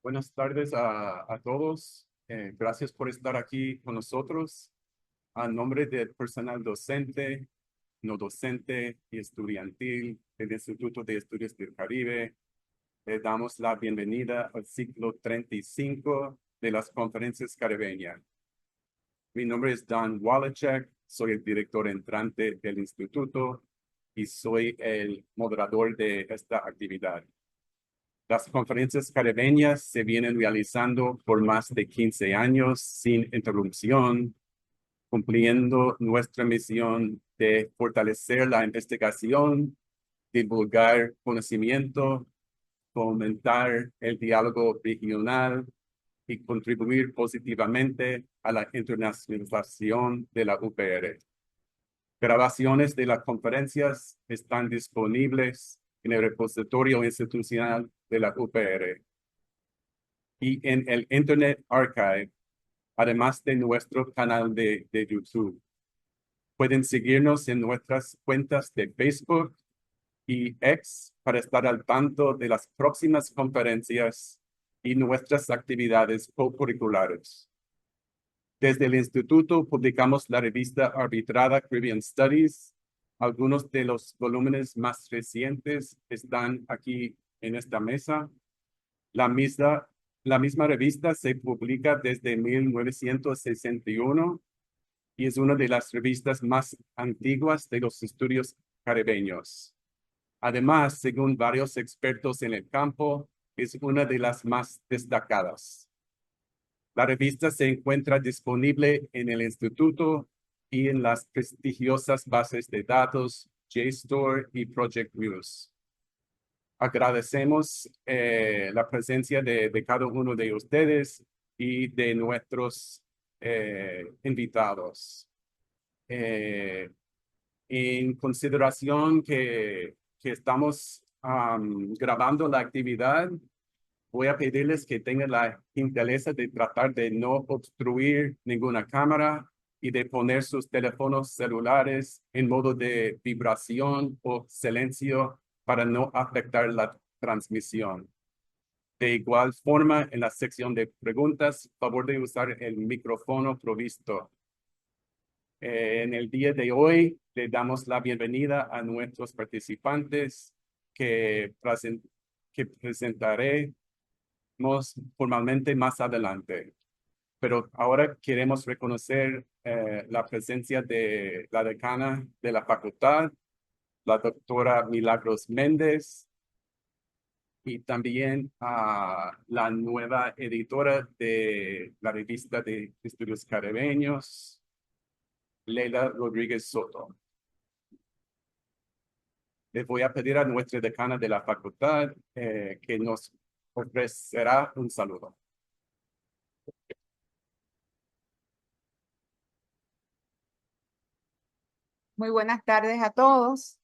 Buenas tardes a todos. Gracias por estar aquí con nosotros. A nombre del personal docente, no docente y estudiantil del Instituto de Estudios del Caribe, le damos la bienvenida al ciclo 35 de las conferencias caribeñas. Mi nombre es Dan Wallachek, soy el director entrante del instituto y soy el moderador de esta actividad. Las conferencias caribeñas se vienen realizando por más de 15 años sin interrupción, cumpliendo nuestra misión de fortalecer la investigación, divulgar conocimiento, fomentar el diálogo regional y contribuir positivamente a la internacionalización de la UPR. Grabaciones de las conferencias están disponibles en el repositorio institucional de la UPR y en el Internet Archive, además de nuestro canal de YouTube. Pueden seguirnos en nuestras cuentas de Facebook y X para estar al tanto de las próximas conferencias y nuestras actividades co-curriculares. Desde el instituto publicamos la revista arbitrada Caribbean Studies. Algunos de los volúmenes más recientes están aquí en esta mesa. La misma revista se publica desde 1961 y es una de las revistas más antiguas de los estudios caribeños. Además, según varios expertos en el campo, es una de las más destacadas. La revista se encuentra disponible en el instituto y en las prestigiosas bases de datos JSTOR y Project News. Agradecemos la presencia de cada uno de ustedes y de nuestros invitados. En consideración que estamos grabando la actividad, voy a pedirles que tengan la gentileza de tratar de no obstruir ninguna cámara y de poner sus teléfonos celulares en modo de vibración o silencio para no afectar la transmisión. De igual forma, en la sección de preguntas, favor de usar el micrófono provisto. En el día de hoy, le damos la bienvenida a nuestros participantes que presentaré formalmente más adelante. Pero ahora queremos reconocer la presencia de la decana de la facultad, la doctora Milagros Méndez, y también a la nueva editora de la revista de estudios caribeños, Leila Rodríguez Soto. Les voy a pedir a nuestra decana de la facultad que nos ofrecerá un saludo. Muy buenas tardes a todos.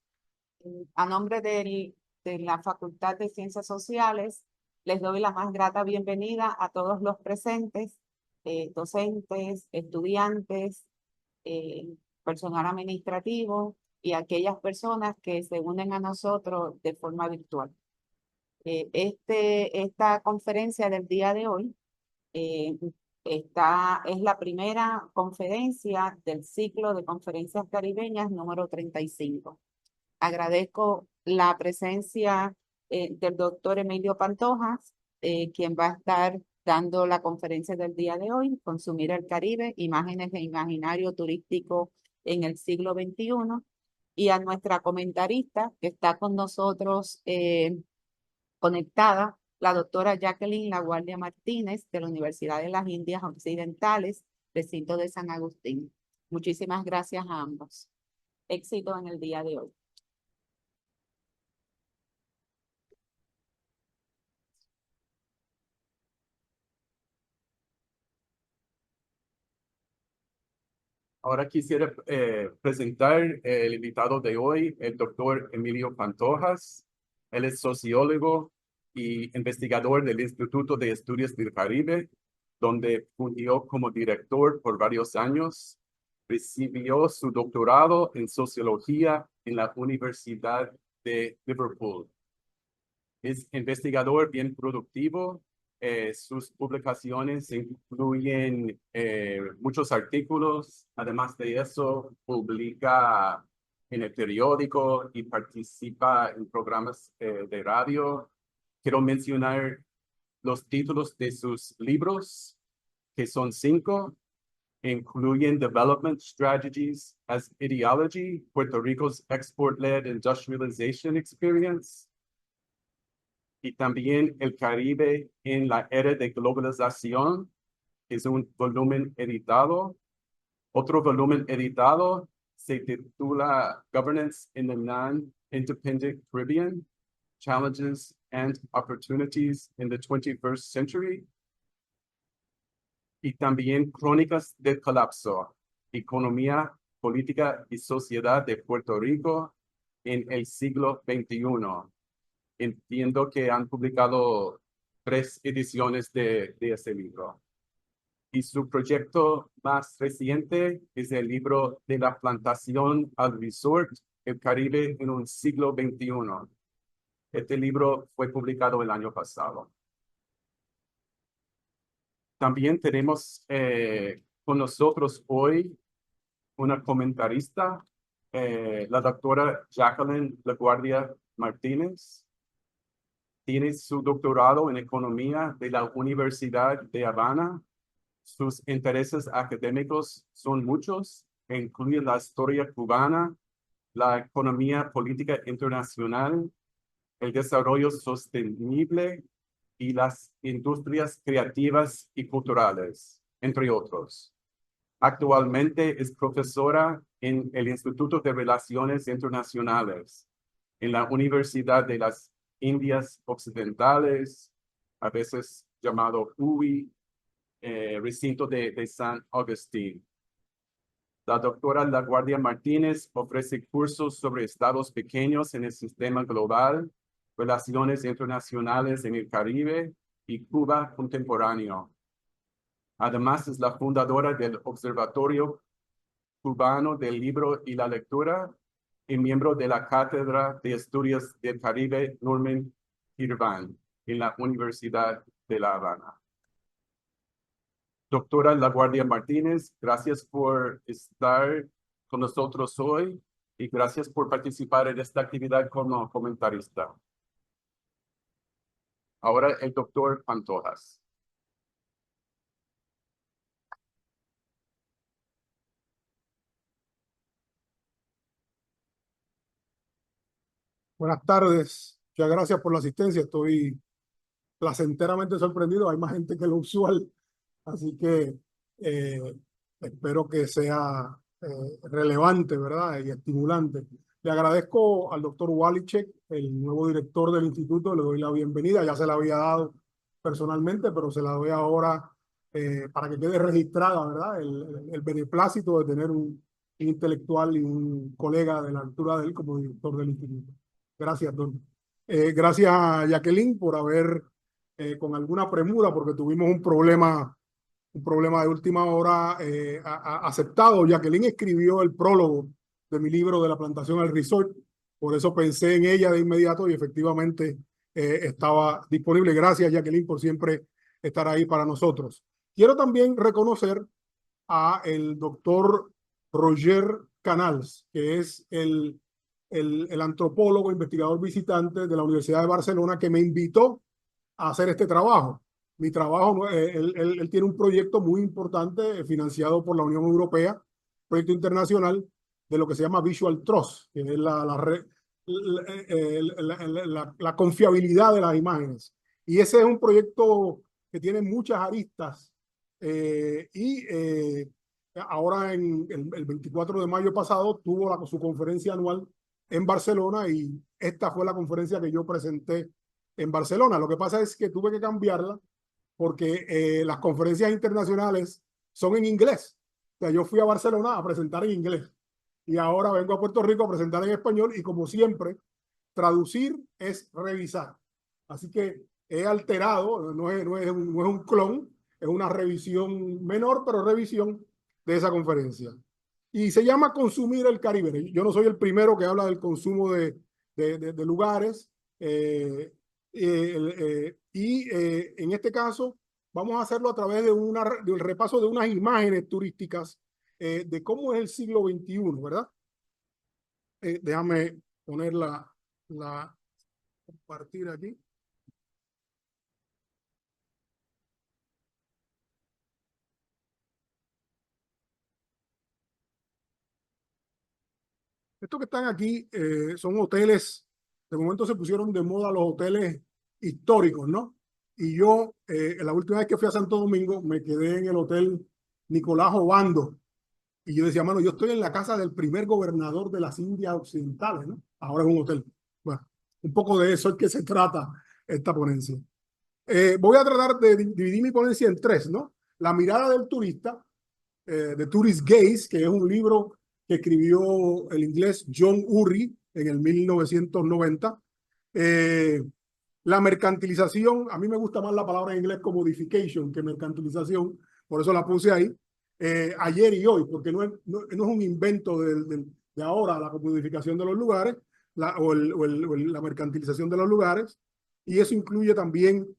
A nombre de la Facultad de Ciencias Sociales, les doy la más grata bienvenida a todos los presentes, docentes, estudiantes, personal administrativo y aquellas personas que se unen a nosotros de forma virtual. Esta conferencia del día de hoy eh, es la primera conferencia del ciclo de conferencias caribeñas número 35. Agradezco la presencia del doctor Emilio Pantojas, quien va a estar dando la conferencia del día de hoy, Consumir el Caribe, imágenes de imaginario turístico en el siglo XXI, y a nuestra comentarista que está con nosotros conectada, la doctora Jacqueline La Guardia Martínez de la Universidad de las Indias Occidentales, recinto de San Agustín. Muchísimas gracias a ambos. Éxito en el día de hoy. Ahora quisiera presentar el invitado de hoy, el doctor Emilio Pantojas. Él es sociólogo y investigador del Instituto de Estudios del Caribe, donde fungió como director por varios años. Recibió su doctorado en sociología en la Universidad de Liverpool. Es investigador bien productivo Sus publicaciones incluyen muchos artículos. Además de eso, publica en el periódico y participa en programas de radio. Quiero mencionar los títulos de sus libros, que son 5. Incluyen Development Strategies as Ideology, Puerto Rico's Export-Led Industrialization Experience, y también El Caribe en la Era de Globalización, que es un volumen editado. Otro volumen editado se titula Governance in the Non-Independent Caribbean, Challenges and Opportunities in the 21st Century. Y también Crónicas del Colapso, Economía, Política y Sociedad de Puerto Rico en el siglo XXI. Entiendo que han publicado 3 ediciones de ese libro. Y su proyecto más reciente es el libro De la plantación al resort, el Caribe en un siglo XXI. Este libro fue publicado el año pasado. También tenemos con nosotros hoy una comentarista, la doctora Jacqueline LaGuardia Martínez. Tiene su doctorado en economía de la Universidad de Habana. Sus intereses académicos son muchos, incluyen la historia cubana, la economía política internacional, el desarrollo sostenible y las industrias creativas y culturales, entre otros. Actualmente es profesora en el Instituto de Relaciones Internacionales, en la Universidad de las Indias Occidentales, a veces llamado UWI, recinto de San Agustín. La doctora LaGuardia Martínez ofrece cursos sobre estados pequeños en el sistema global, relaciones internacionales en el Caribe y Cuba contemporáneo. Además, es la fundadora del Observatorio Cubano del Libro y la Lectura y miembro de la Cátedra de Estudios del Caribe Norman Hirvan en la Universidad de La Habana. Doctora LaGuardia Martínez, gracias por estar con nosotros hoy y gracias por participar en esta actividad como comentarista. Ahora el doctor Pantojas. Buenas tardes, muchas gracias por la asistencia. Estoy placenteramente sorprendido, hay más gente que lo usual, así que espero que sea relevante, ¿verdad? Y estimulante. Le agradezco al doctor Waliczek, el nuevo director del instituto, le doy la bienvenida, ya se la había dado personalmente, pero se la doy ahora para que quede registrada, ¿verdad? El beneplácito de tener un intelectual y un colega de la altura de él como director del instituto. Gracias, don. Gracias a Jacqueline por haber, con alguna premura, porque tuvimos un problema de última hora, aceptado. Jacqueline escribió el prólogo de mi libro De la plantación al resort, por eso pensé en ella de inmediato y efectivamente estaba disponible. Gracias, Jacqueline, por siempre estar ahí para nosotros. Quiero también reconocer a el doctor Roger Canals, que es el antropólogo, investigador visitante de la Universidad de Barcelona, que me invitó a hacer este trabajo. Mi trabajo, él tiene un proyecto muy importante financiado por la Unión Europea, proyecto internacional de lo que se llama Visual Trust, que es la confiabilidad de las imágenes. Y ese es un proyecto que tiene muchas aristas ahora el 24 de mayo pasado tuvo su conferencia anual en Barcelona y esta fue la conferencia que yo presenté en Barcelona. Lo que pasa es que tuve que cambiarla porque las conferencias internacionales son en inglés. O sea, yo fui a Barcelona a presentar en inglés y ahora vengo a Puerto Rico a presentar en español y como siempre, traducir es revisar. Así que he alterado, no es un clon, es una revisión menor, pero revisión de esa conferencia. Y se llama Consumir el Caribe. Yo no soy el primero que habla del consumo de lugares. En en este caso vamos a hacerlo a través de del repaso de unas imágenes turísticas de cómo es el siglo XXI, ¿verdad? Déjame poner compartir aquí. Estos que están aquí son hoteles, de momento se pusieron de moda los hoteles históricos, ¿no? Y yo, la última vez que fui a Santo Domingo, me quedé en el hotel Nicolás Obando. Y yo decía, mano, yo estoy en la casa del primer gobernador de las Indias Occidentales, ¿no? Ahora es un hotel. Bueno, un poco de eso es que se trata esta ponencia. Voy a tratar de dividir mi ponencia en tres, ¿no? La mirada del turista, The Tourist Gaze, que es un libro que escribió el inglés John Urry en el 1990. La mercantilización, a mí me gusta más la palabra en inglés commodification que mercantilización, por eso la puse ahí, ayer y hoy, porque no es un invento de ahora la commodificación de los lugares, la mercantilización de los lugares, y eso incluye también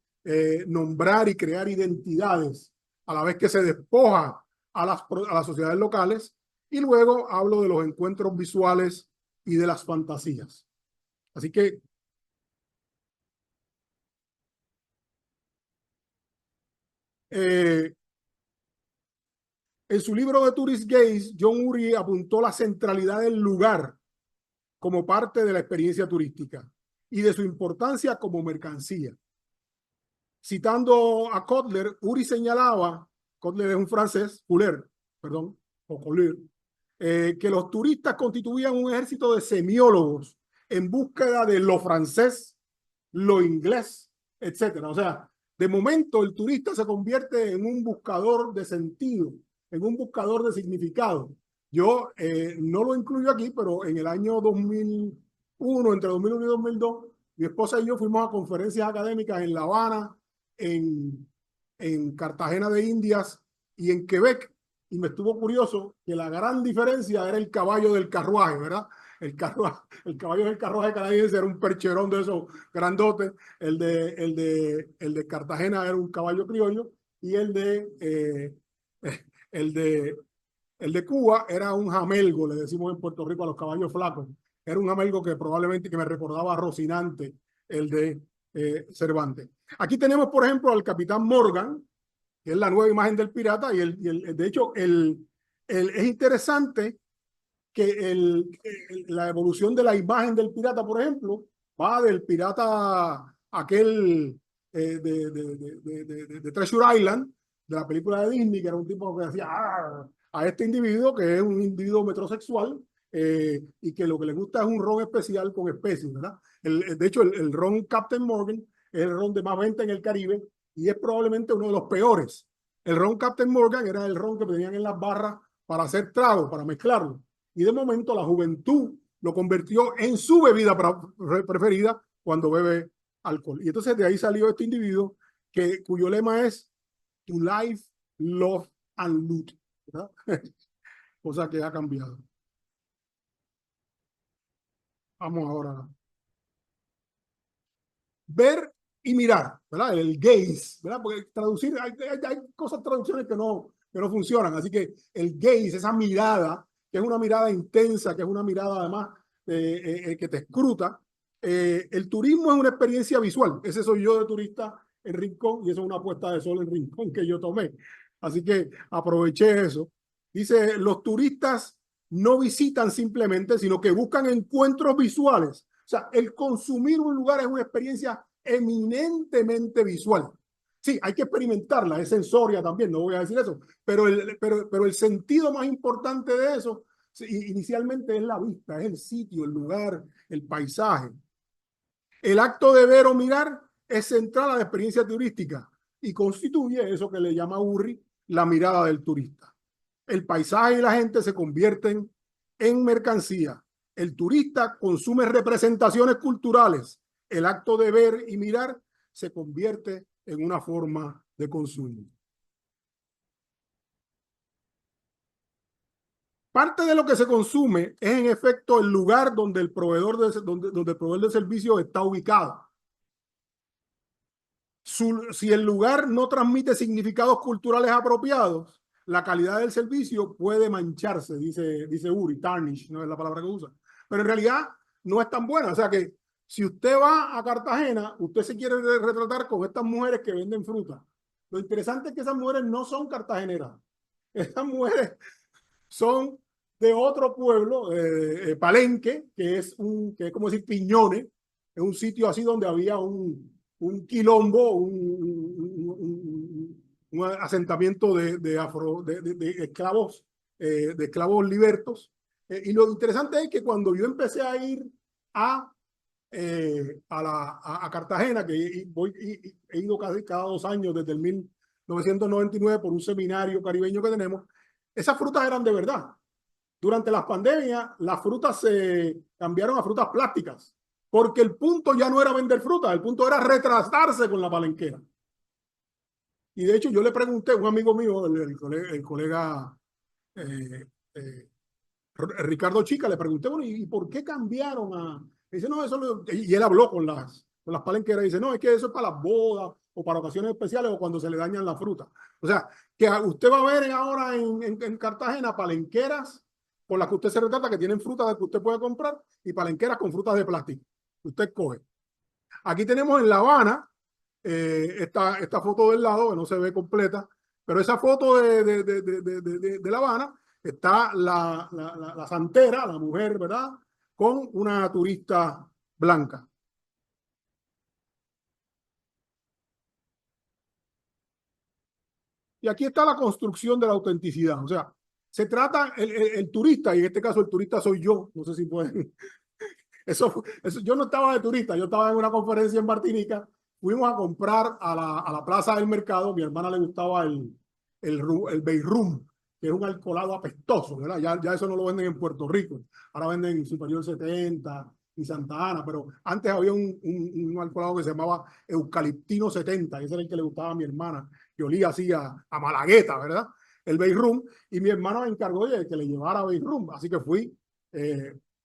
nombrar y crear identidades, a la vez que se despoja a las sociedades locales, y luego hablo de los encuentros visuales y de las fantasías. Así que en su libro de Tourist Gaze, John Urry apuntó la centralidad del lugar como parte de la experiencia turística y de su importancia como mercancía. Citando a Kotler, Urry señalaba, Kotler es un francés, que los turistas constituían un ejército de semiólogos en búsqueda de lo francés, lo inglés, etcétera. O sea, de momento el turista se convierte en un buscador de sentido, en un buscador de significado. Yo no lo incluyo aquí, pero en el año 2001, entre 2001 y 2002, mi esposa y yo fuimos a conferencias académicas en La Habana, en Cartagena de Indias y en Quebec, y me estuvo curioso que la gran diferencia era el caballo del carruaje, ¿verdad? El caballo del carruaje canadiense era un percherón de esos grandotes, el de Cartagena era un caballo criollo, y el de Cuba era un jamelgo, le decimos en Puerto Rico a los caballos flacos. Era un jamelgo que probablemente que me recordaba a Rocinante, el de Cervantes. Aquí tenemos, por ejemplo, al capitán Morgan, que es la nueva imagen del pirata, y de hecho, es interesante que la evolución de la imagen del pirata, por ejemplo, va del pirata aquel de Treasure Island, de la película de Disney, que era un tipo que decía a este individuo, que es un individuo metrosexual, y que lo que le gusta es un ron especial con especies, ¿verdad? De hecho, el ron Captain Morgan es el ron de más venta en el Caribe y es probablemente uno de los peores. El ron Captain Morgan era el ron que tenían en las barras para hacer tragos, para mezclarlo. Y de momento la juventud lo convirtió en su bebida preferida cuando bebe alcohol. Y entonces de ahí salió este individuo cuyo lema es To Life, Love and Loot, ¿verdad? Cosa que ha cambiado. Vamos ahora. Ver y mirar, ¿verdad? El gaze, ¿verdad? Porque traducir, hay cosas, traducciones que no funcionan. Así que el gaze, esa mirada, que es una mirada intensa, que es una mirada además que te escruta. El turismo es una experiencia visual. Ese soy yo de turista en Rincón y eso es una puesta de sol en Rincón que yo tomé. Así que aproveché eso. Dice, los turistas no visitan simplemente, sino que buscan encuentros visuales. O sea, el consumir un lugar es una experiencia eminentemente visual. Sí, hay que experimentarla, es sensoria también, no voy a decir eso, pero el sentido más importante de eso inicialmente es la vista, es el sitio, el lugar, el paisaje. El acto de ver o mirar es central a la experiencia turística y constituye eso que le llama Urry la mirada del turista. El paisaje y la gente se convierten en mercancía. El turista consume representaciones culturales. El acto de ver y mirar se convierte en una forma de consumo. Parte de lo que se consume es en efecto el lugar donde el proveedor de servicio está ubicado. si el lugar no transmite significados culturales apropiados, la calidad del servicio puede mancharse, dice Uri, tarnish, no es la palabra que usa. Pero en realidad no es tan buena. O sea que si usted va a Cartagena, usted se quiere retratar con estas mujeres que venden fruta. Lo interesante es que esas mujeres no son cartageneras. Estas mujeres son de otro pueblo, Palenque, que es como decir Piñones, es un sitio así donde había un quilombo, un asentamiento de esclavos, de esclavos libertos. Y lo interesante es que cuando yo empecé a ir a Cartagena, que he ido casi cada 2 años desde el 1999 por un seminario caribeño que tenemos, esas frutas eran de verdad. Durante las pandemias, las frutas se cambiaron a frutas plásticas, porque el punto ya no era vender frutas, el punto era retratarse con la palenquera. Y de hecho yo le pregunté a un amigo mío, el colega Ricardo Chica, le pregunté, bueno, ¿y por qué cambiaron a...? Dice, no, y él habló con las palenqueras y dice, no, es que eso es para las bodas o para ocasiones especiales o cuando se le dañan las frutas. O sea, que usted va a ver ahora en Cartagena palenqueras con las que usted se retrata que tienen frutas que usted puede comprar y palenqueras con frutas de plástico. Usted coge. Aquí tenemos en La Habana esta foto del lado que no se ve completa, pero esa foto de La Habana está la santera, la mujer, ¿verdad? Con una turista blanca. Y aquí está la construcción de la autenticidad. O sea, se trata, el turista, y en este caso el turista soy yo, no sé si pueden. Eso, yo no estaba de turista, yo estaba en una conferencia en Martinica, fuimos a comprar a la plaza del mercado, mi hermana le gustaba el Beirum, que es un alcoholado apestoso, ¿verdad? Ya eso no lo venden en Puerto Rico, ahora venden en Superior 70 y Santa Ana, pero antes había un alcoholado que se llamaba Eucaliptino 70, ese era el que le gustaba a mi hermana, que olía así a Malagueta, ¿verdad? El Beirum, y mi hermana me encargó de que le llevara Beirum, así que fui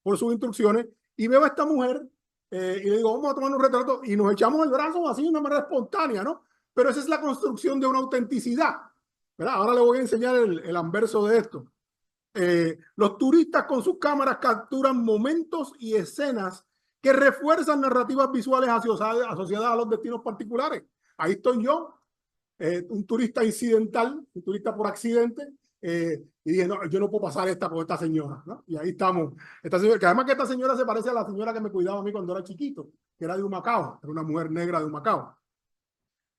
por sus instrucciones y veo a esta mujer y le digo, vamos a tomar un retrato y nos echamos el brazo así de una manera espontánea, ¿no? Pero esa es la construcción de una autenticidad, ¿verdad? Ahora le voy a enseñar el anverso de esto. Los turistas con sus cámaras capturan momentos y escenas que refuerzan narrativas visuales asociadas a los destinos particulares. Ahí estoy yo, un turista incidental, un turista por accidente, y dije, no, yo no puedo pasar esta por esta señora, ¿no? Y ahí estamos. Esta señora, que además que esta señora se parece a la señora que me cuidaba a mí cuando era chiquito, que era de Humacao, era una mujer negra de Humacao.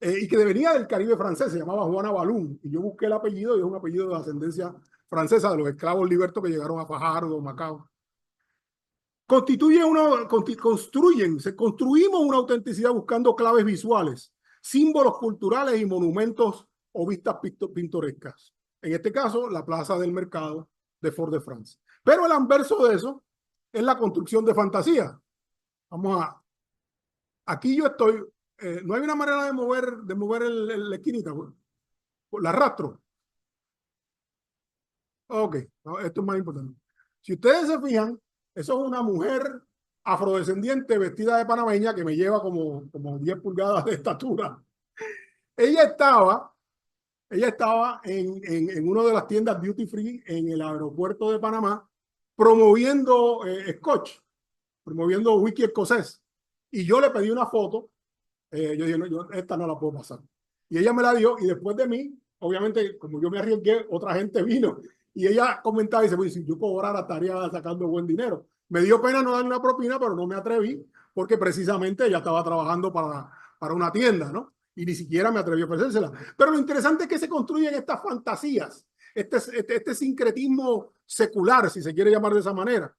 Y que venía del Caribe francés, se llamaba Juana Balún, y yo busqué el apellido y es un apellido de ascendencia francesa, de los esclavos libertos que llegaron a Fajardo, Macao. Construimos una autenticidad buscando claves visuales, símbolos culturales y monumentos o vistas pintorescas. En este caso, la plaza del mercado de Fort-de-France. Pero el anverso de eso es la construcción de fantasía. Aquí yo estoy, no hay una manera de mover la esquinita, la arrastro. Ok, no, esto es más importante. Si ustedes se fijan, eso es una mujer afrodescendiente vestida de panameña que me lleva como 10 pulgadas de estatura. Ella estaba en una de las tiendas duty free en el aeropuerto de Panamá promoviendo scotch, promoviendo whisky escocés. Y yo le pedí una foto. Yo dije, no, esta no la puedo pasar. Y ella me la dio y después de mí, obviamente, como yo me arriesgué, otra gente vino. Y ella comentaba y dice, pues, si yo cobrara estaría sacando buen dinero. Me dio pena no darle una propina, pero no me atreví porque precisamente ella estaba trabajando para una tienda, ¿no? Y ni siquiera me atreví a ofrecérsela. Pero lo interesante es que se construyen estas fantasías, este sincretismo secular, si se quiere llamar de esa manera,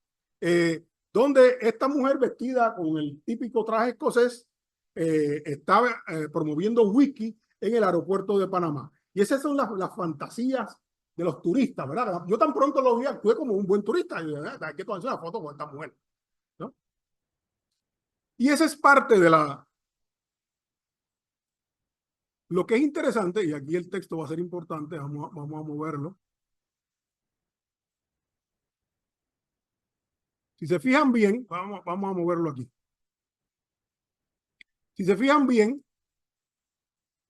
donde esta mujer vestida con el típico traje escocés estaba promoviendo whisky en el aeropuerto de Panamá. Y esas son las fantasías de los turistas, ¿verdad? Yo tan pronto lo vi, actué como un buen turista. Y hay que tomarse una foto con esta mujer, ¿no? Y esa es parte de lo que es interesante, y aquí el texto va a ser importante, vamos a moverlo. Si se fijan bien, vamos a moverlo aquí. Si se fijan bien,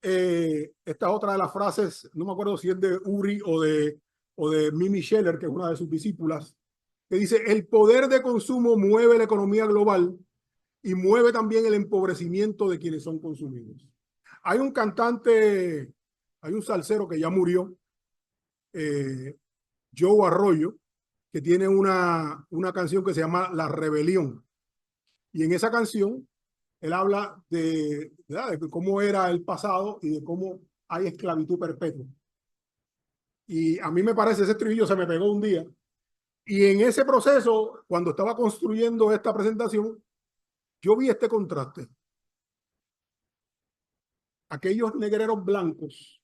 esta es otra de las frases, no me acuerdo si es de Uri o de Mimi Scheller, que es una de sus discípulas, que dice, el poder de consumo mueve la economía global y mueve también el empobrecimiento de quienes son consumidos. Hay un cantante, hay un salsero que ya murió, Joe Arroyo, que tiene una canción que se llama La Rebelión. Y en esa canción, él habla de cómo era el pasado y de cómo hay esclavitud perpetua. Y a mí me parece, ese estribillo se me pegó un día. Y en ese proceso, cuando estaba construyendo esta presentación, yo vi este contraste. Aquellos negreros blancos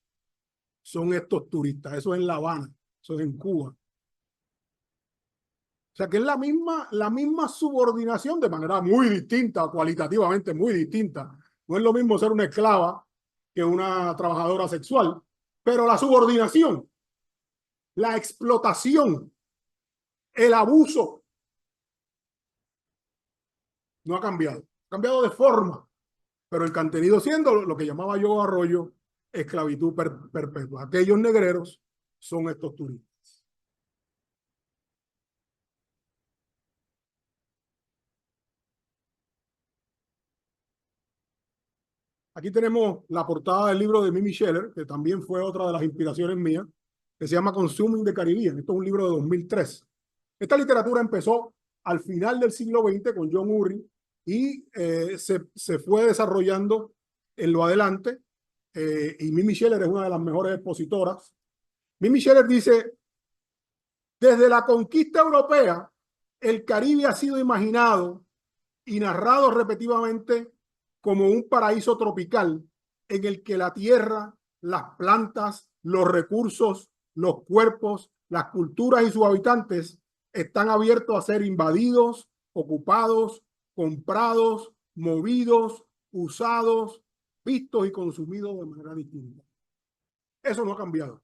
son estos turistas, eso es en La Habana, eso es en Cuba. O sea que es la misma subordinación de manera muy distinta, cualitativamente muy distinta. No es lo mismo ser una esclava que una trabajadora sexual, pero la subordinación, la explotación, el abuso no ha cambiado. Ha cambiado de forma, pero el contenido siendo lo que llamaba yo Arroyo esclavitud perpetua. Aquellos negreros son estos turistas. Aquí tenemos la portada del libro de Mimi Scheller, que también fue otra de las inspiraciones mías, que se llama Consuming the Caribbean. Esto es un libro de 2003. Esta literatura empezó al final del siglo XX con John Urry y se fue desarrollando en lo adelante. Y Mimi Scheller es una de las mejores expositoras. Mimi Scheller dice, desde la conquista europea, el Caribe ha sido imaginado y narrado repetitivamente como un paraíso tropical en el que la tierra, las plantas, los recursos, los cuerpos, las culturas y sus habitantes están abiertos a ser invadidos, ocupados, comprados, movidos, usados, vistos y consumidos de manera distinta. Eso no ha cambiado.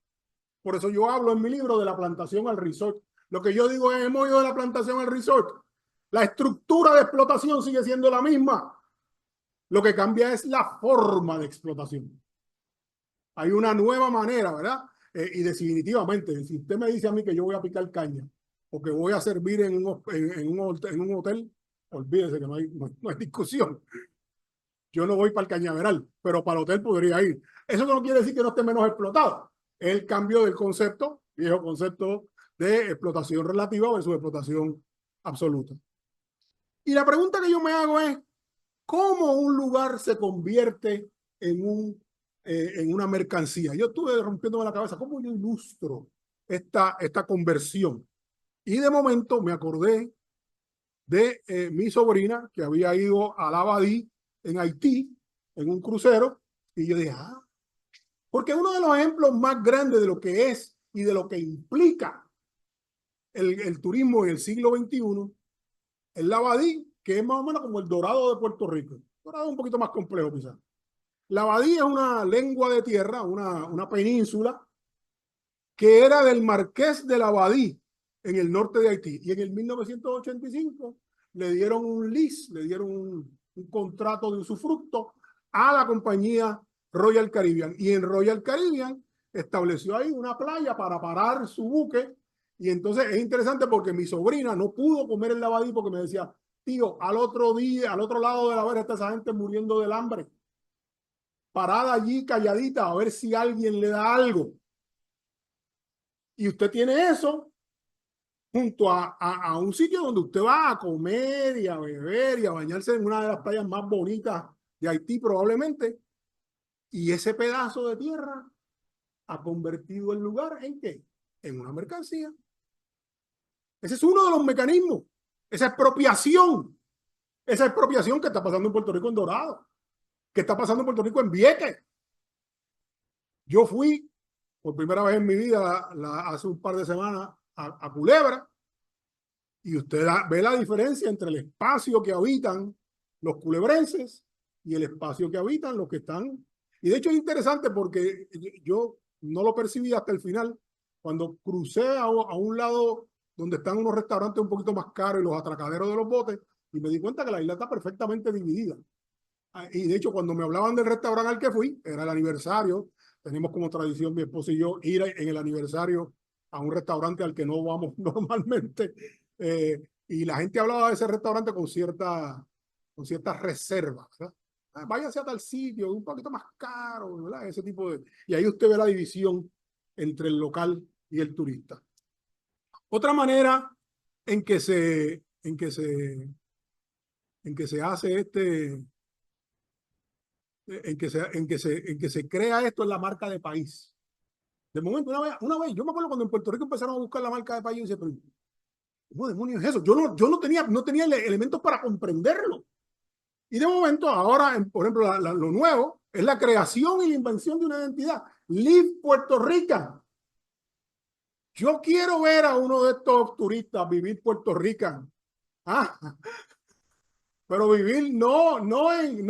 Por eso yo hablo en mi libro de la plantación al resort. Lo que yo digo es, hemos ido de la plantación al resort. La estructura de explotación sigue siendo la misma. Lo que cambia es la forma de explotación. Hay una nueva manera, ¿verdad? Y definitivamente, si usted me dice a mí que yo voy a picar caña o que voy a servir en un hotel, olvídese que no hay discusión. Yo no voy para el cañaveral, pero para el hotel podría ir. Eso no quiere decir que no esté menos explotado. Es el cambio del concepto, viejo concepto de explotación relativa versus explotación absoluta. Y la pregunta que yo me hago es, ¿cómo un lugar se convierte en una mercancía? Yo estuve rompiéndome la cabeza, ¿cómo yo ilustro esta conversión? Y de momento me acordé de mi sobrina que había ido a la Abadí en Haití, en un crucero, y yo dije, porque uno de los ejemplos más grandes de lo que es y de lo que implica el turismo en el siglo XXI es la Abadí, que es más o menos como el Dorado de Puerto Rico. El Dorado es un poquito más complejo quizás. La Abadí es una lengua de tierra, una península, que era del Marqués de la Abadí en el norte de Haití. Y en el 1985 le dieron un lease, le dieron un contrato de usufructo a la compañía Royal Caribbean. Y en Royal Caribbean estableció ahí una playa para parar su buque. Y entonces es interesante porque mi sobrina no pudo comer en la Abadí porque me decía, tío, al otro lado de la vera está esa gente muriendo del hambre. Parada allí calladita a ver si alguien le da algo. Y usted tiene eso junto a un sitio donde usted va a comer y a beber y a bañarse en una de las playas más bonitas de Haití probablemente. Y ese pedazo de tierra ha convertido el lugar ¿en qué? En una mercancía. Ese es uno de los mecanismos. Esa expropiación que está pasando en Puerto Rico en Dorado, que está pasando en Puerto Rico en Vieques. Yo fui por primera vez en mi vida hace un par de semanas a Culebra y usted ve la diferencia entre el espacio que habitan los culebrenses y el espacio que habitan los que están. Y de hecho es interesante porque yo no lo percibí hasta el final. Cuando crucé a un lado donde están unos restaurantes un poquito más caros y los atracaderos de los botes, y me di cuenta que la isla está perfectamente dividida. Y de hecho, cuando me hablaban del restaurante al que fui, era el aniversario. Tenemos como tradición, mi esposo y yo, ir en el aniversario a un restaurante al que no vamos normalmente. Y la gente hablaba de ese restaurante con cierta reserva, ¿verdad? Váyase a tal sitio, un poquito más caro, ¿verdad? Ese tipo de... Y ahí usted ve la división entre el local y el turista. Otra manera en que se hace en que se crea esto es la marca de país. De momento, una vez, yo me acuerdo cuando en Puerto Rico empezaron a buscar la marca de país, y decía, pero ¿cómo demonios es eso? Yo no tenía elementos para comprenderlo. Y de momento, ahora, por ejemplo, lo nuevo es la creación y la invención de una identidad. Live Puerto Rico. Yo quiero ver a uno de estos turistas vivir Puerto Rico. Ah, pero vivir no en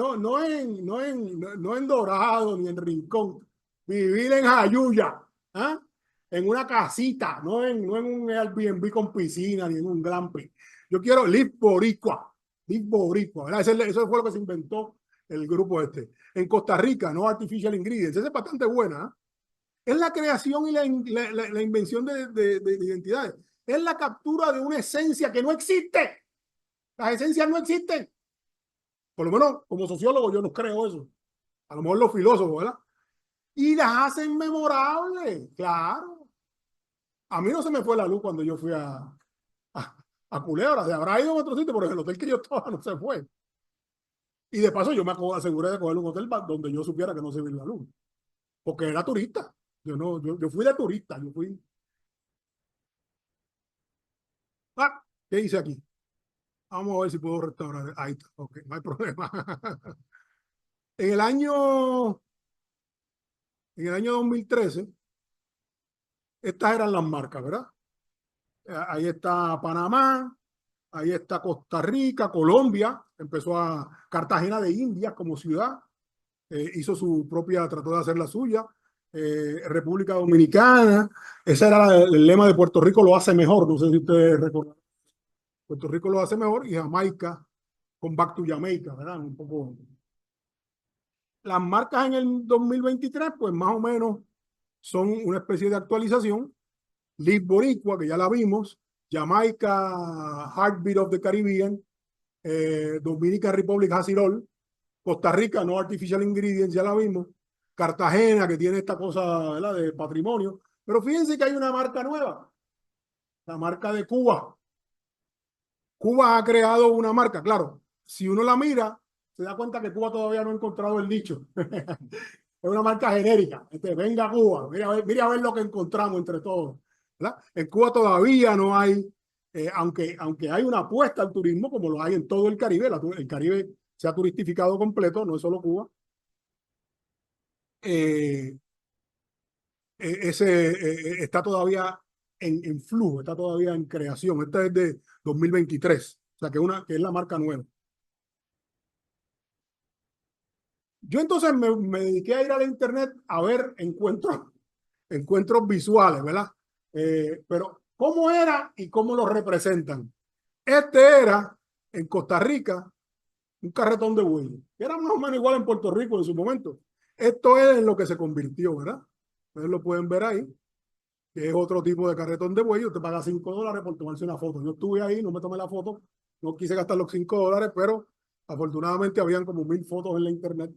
Dorado ni en Rincón. Vivir en Jayuya, ¿ah? En una casita, no en un Airbnb con piscina ni en un glamping. Yo quiero Live Boricua, ¿verdad? Eso fue lo que se inventó el grupo este. En Costa Rica, no Artificial Ingredients. Esa es bastante buena, ¿eh? Es la creación y la invención de identidades. Es la captura de una esencia que no existe. Las esencias no existen. Por lo menos como sociólogo yo no creo eso. A lo mejor los filósofos, ¿verdad? Y las hacen memorables, claro. A mí no se me fue la luz cuando yo fui a Culebra. Se habrá ido a otro sitio, pero en el hotel que yo estaba no se fue. Y de paso yo me aseguré de coger un hotel donde yo supiera que no se veía la luz. Porque era turista. Yo fui de turista. Yo fui. Ah, ¿qué hice aquí? Vamos a ver si puedo restaurar. Ahí está. Ok, no hay problema. En el año 2013, estas eran las marcas, ¿verdad? Ahí está Panamá, ahí está Costa Rica, Colombia, Cartagena de Indias como ciudad, hizo su propia, trató de hacer la suya, República Dominicana, ese era el lema de Puerto Rico lo hace mejor, no sé si ustedes recuerdan. Puerto Rico lo hace mejor y Jamaica con Back to Jamaica, ¿verdad? Un poco. Las marcas en el 2023, pues más o menos son una especie de actualización. Live Boricua, que ya la vimos, Jamaica, Heartbeat of the Caribbean, Dominican Republic has it all, Costa Rica, no Artificial Ingredients, ya la vimos, Cartagena, que tiene esta cosa, ¿verdad?, de patrimonio, pero fíjense que hay una marca nueva, la marca de Cuba. Cuba ha creado una marca, claro, si uno la mira, se da cuenta que Cuba todavía no ha encontrado el nicho. Es una marca genérica. Venga Cuba, mira a ver lo que encontramos entre todos, ¿verdad? En Cuba todavía no hay, aunque hay una apuesta al turismo, como lo hay en todo el Caribe. El Caribe se ha turistificado completo, no es solo Cuba. Está todavía en flujo, está todavía en creación. Esta es de 2023, o sea que es la marca nueva. Yo entonces me dediqué a ir a la internet a ver encuentros visuales, ¿verdad? Pero ¿cómo era y cómo lo representan? Este era en Costa Rica un carretón de buey. Era más o menos igual en Puerto Rico en su momento. Esto es en lo que se convirtió, ¿verdad? Ustedes lo pueden ver ahí, que es otro tipo de carretón de buey. Usted paga $5 por tomarse una foto. Yo estuve ahí, no me tomé la foto, no quise gastar los $5, pero afortunadamente habían como 1000 fotos en la internet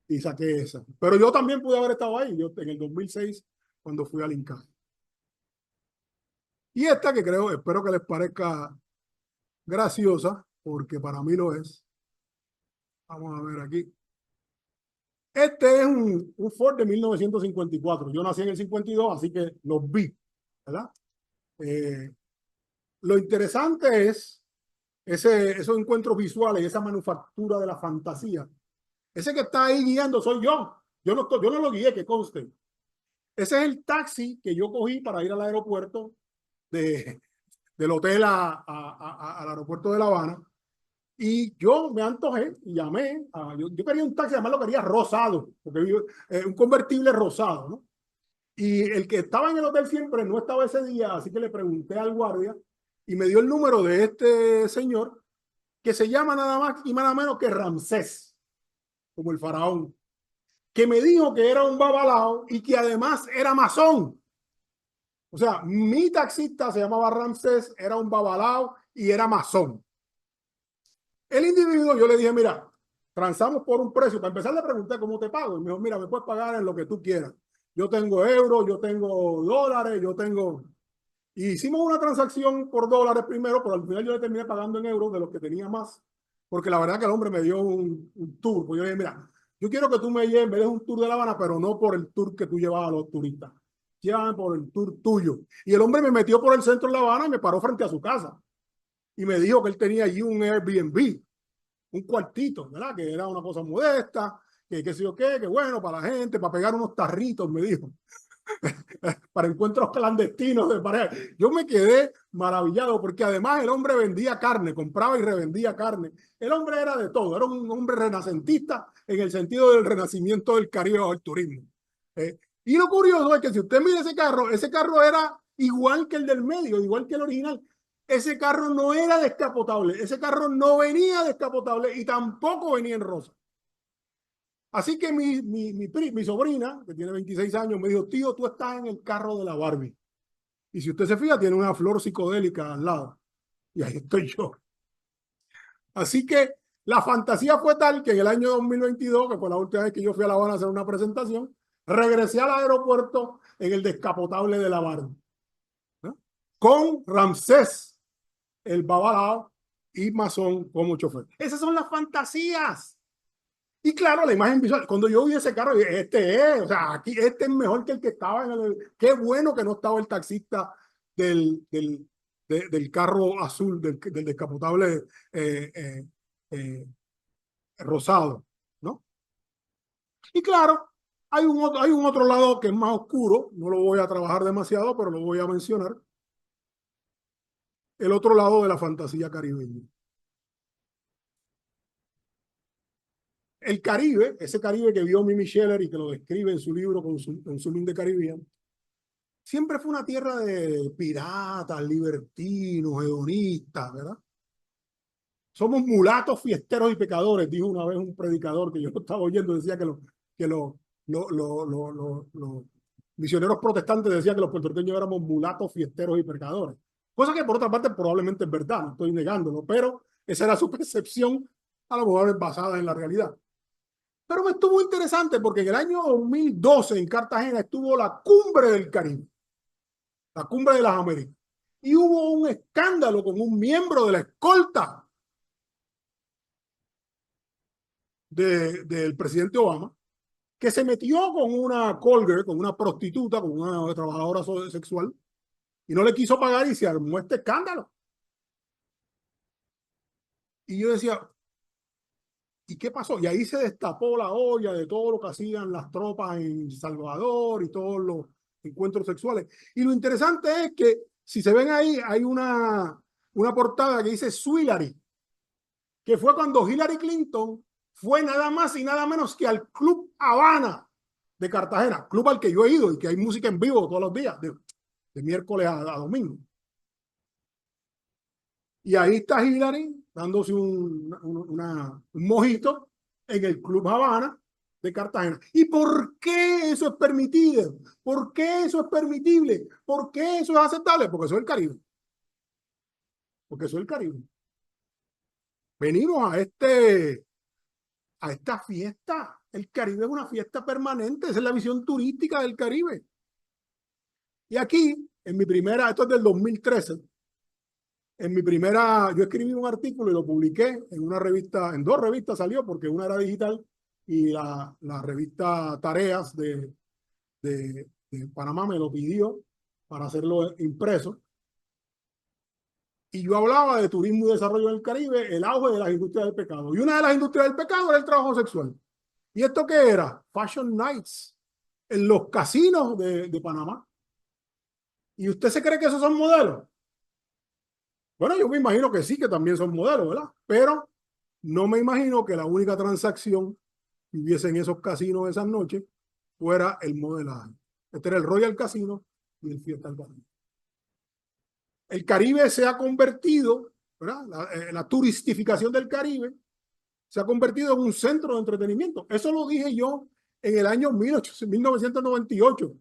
y saqué esa. Pero yo también pude haber estado ahí, yo en el 2006, cuando fui al INCA. Y esta que espero que les parezca graciosa, porque para mí lo es. Vamos a ver aquí. Este es un Ford de 1954. Yo nací en el 52, así que los vi, ¿verdad? Lo interesante es esos encuentros visuales, esa manufactura de la fantasía. Ese que está ahí guiando soy yo. Yo no lo guié, que conste. Ese es el taxi que yo cogí para ir al aeropuerto del hotel al aeropuerto de La Habana. Y yo me antojé y llamé. Yo quería un taxi, además lo quería rosado, porque un convertible rosado, ¿no? Y el que estaba en el hotel siempre no estaba ese día, así que le pregunté al guardia y me dio el número de este señor que se llama nada más y nada menos que Ramsés. como el faraón, que me dijo que era un babalao y que además era masón. O sea, mi taxista se llamaba Ramsés, era un babalao y era masón. El individuo, yo le dije, mira, transamos por un precio. Para empezar le pregunté cómo te pago. Y me dijo, mira, me puedes pagar en lo que tú quieras. Yo tengo euros, yo tengo dólares, yo tengo... Y hicimos una transacción por dólares primero, pero al final yo le terminé pagando en euros de los que tenía más. Porque la verdad que el hombre me dio un tour. Pues yo dije, mira, yo quiero que tú me lleves, me des un tour de La Habana, pero no por el tour que tú llevas a los turistas. Llévame por el tour tuyo. Y el hombre me metió por el centro de La Habana y me paró frente a su casa. Y me dijo que él tenía allí un Airbnb, un cuartito, ¿verdad? Que era una cosa modesta, que qué sé yo qué, que bueno, para la gente, para pegar unos tarritos, me dijo. Para encuentros clandestinos de pareja. Yo me quedé maravillado porque además el hombre vendía carne, compraba y revendía carne. El hombre era de todo, era un hombre renacentista en el sentido del renacimiento del Caribe o el turismo. Y lo curioso es que si usted mira ese carro era igual que el del medio, igual que el original. Ese carro no era descapotable, ese carro no venía descapotable y tampoco venía en rosa. Así que mi sobrina, que tiene 26 años, me dijo, tío, tú estás en el carro de la Barbie. Y si usted se fija, tiene una flor psicodélica al lado. Y ahí estoy yo. Así que la fantasía fue tal que en el año 2022, que fue la última vez que yo fui a La Habana a hacer una presentación, regresé al aeropuerto en el descapotable de la Barbie, ¿no? Con Ramsés, el babalao, y masón como chofer. Esas son las fantasías. Y claro, la imagen visual, cuando yo vi ese carro, o sea, aquí este es mejor que el que estaba en el... Qué bueno que no estaba el taxista del carro azul, del descapotable rosado, ¿no? Y claro, hay un otro lado que es más oscuro, no lo voy a trabajar demasiado, pero lo voy a mencionar. El otro lado de la fantasía caribeña. El Caribe, ese Caribe que vio Mimi Scheller y que lo describe en su libro Consuming the Caribbean, siempre fue una tierra de piratas, libertinos, hedonistas, ¿verdad? Somos mulatos, fiesteros y pecadores, dijo una vez un predicador que yo estaba oyendo, decía que los misioneros protestantes decían que los puertorriqueños éramos mulatos, fiesteros y pecadores. Cosa que por otra parte probablemente es verdad, no estoy negándolo, pero esa era su percepción, a lo mejor basada en la realidad. Pero me estuvo interesante porque en el año 2012 en Cartagena estuvo la Cumbre del Caribe, la Cumbre de las Américas. Y hubo un escándalo con un miembro de la escolta del presidente Obama, que se metió con una call girl, con una prostituta, con una trabajadora sexual, y no le quiso pagar y se armó este escándalo. Y yo decía, ¿y qué pasó? Y ahí se destapó la olla de todo lo que hacían las tropas en Salvador y todos los encuentros sexuales. Y lo interesante es que, si se ven ahí, hay una portada que dice Swillary, que fue cuando Hillary Clinton fue nada más y nada menos que al Club Habana de Cartagena, club al que yo he ido y que hay música en vivo todos los días, de miércoles a domingo. Y ahí está Hillary dándose un mojito en el Club Habana de Cartagena. ¿Y por qué eso es permitido? ¿Por qué eso es permitible? ¿Por qué eso es aceptable? Porque eso es el Caribe. Porque eso es el Caribe. Venimos a esta fiesta. El Caribe es una fiesta permanente. Esa es la visión turística del Caribe. Y aquí, en mi primera, esto es del 2013, yo escribí un artículo y lo publiqué en una revista, en 2 revistas salió, porque una era digital y la revista Tareas de Panamá me lo pidió para hacerlo impreso. Y yo hablaba de turismo y desarrollo del Caribe, el auge de las industrias del pecado. Y una de las industrias del pecado era el trabajo sexual. ¿Y esto qué era? Fashion Nights en los casinos de Panamá. ¿Y usted se cree que esos son modelos? Bueno, yo me imagino que sí, que también son modelos, ¿verdad? Pero no me imagino que la única transacción que hubiese en esos casinos esas noches fuera el modelaje. Este era el Royal Casino y el Fiesta del Caribe. El Caribe se ha convertido, ¿verdad? La turistificación del Caribe se ha convertido en un centro de entretenimiento. Eso lo dije yo en el año 1998.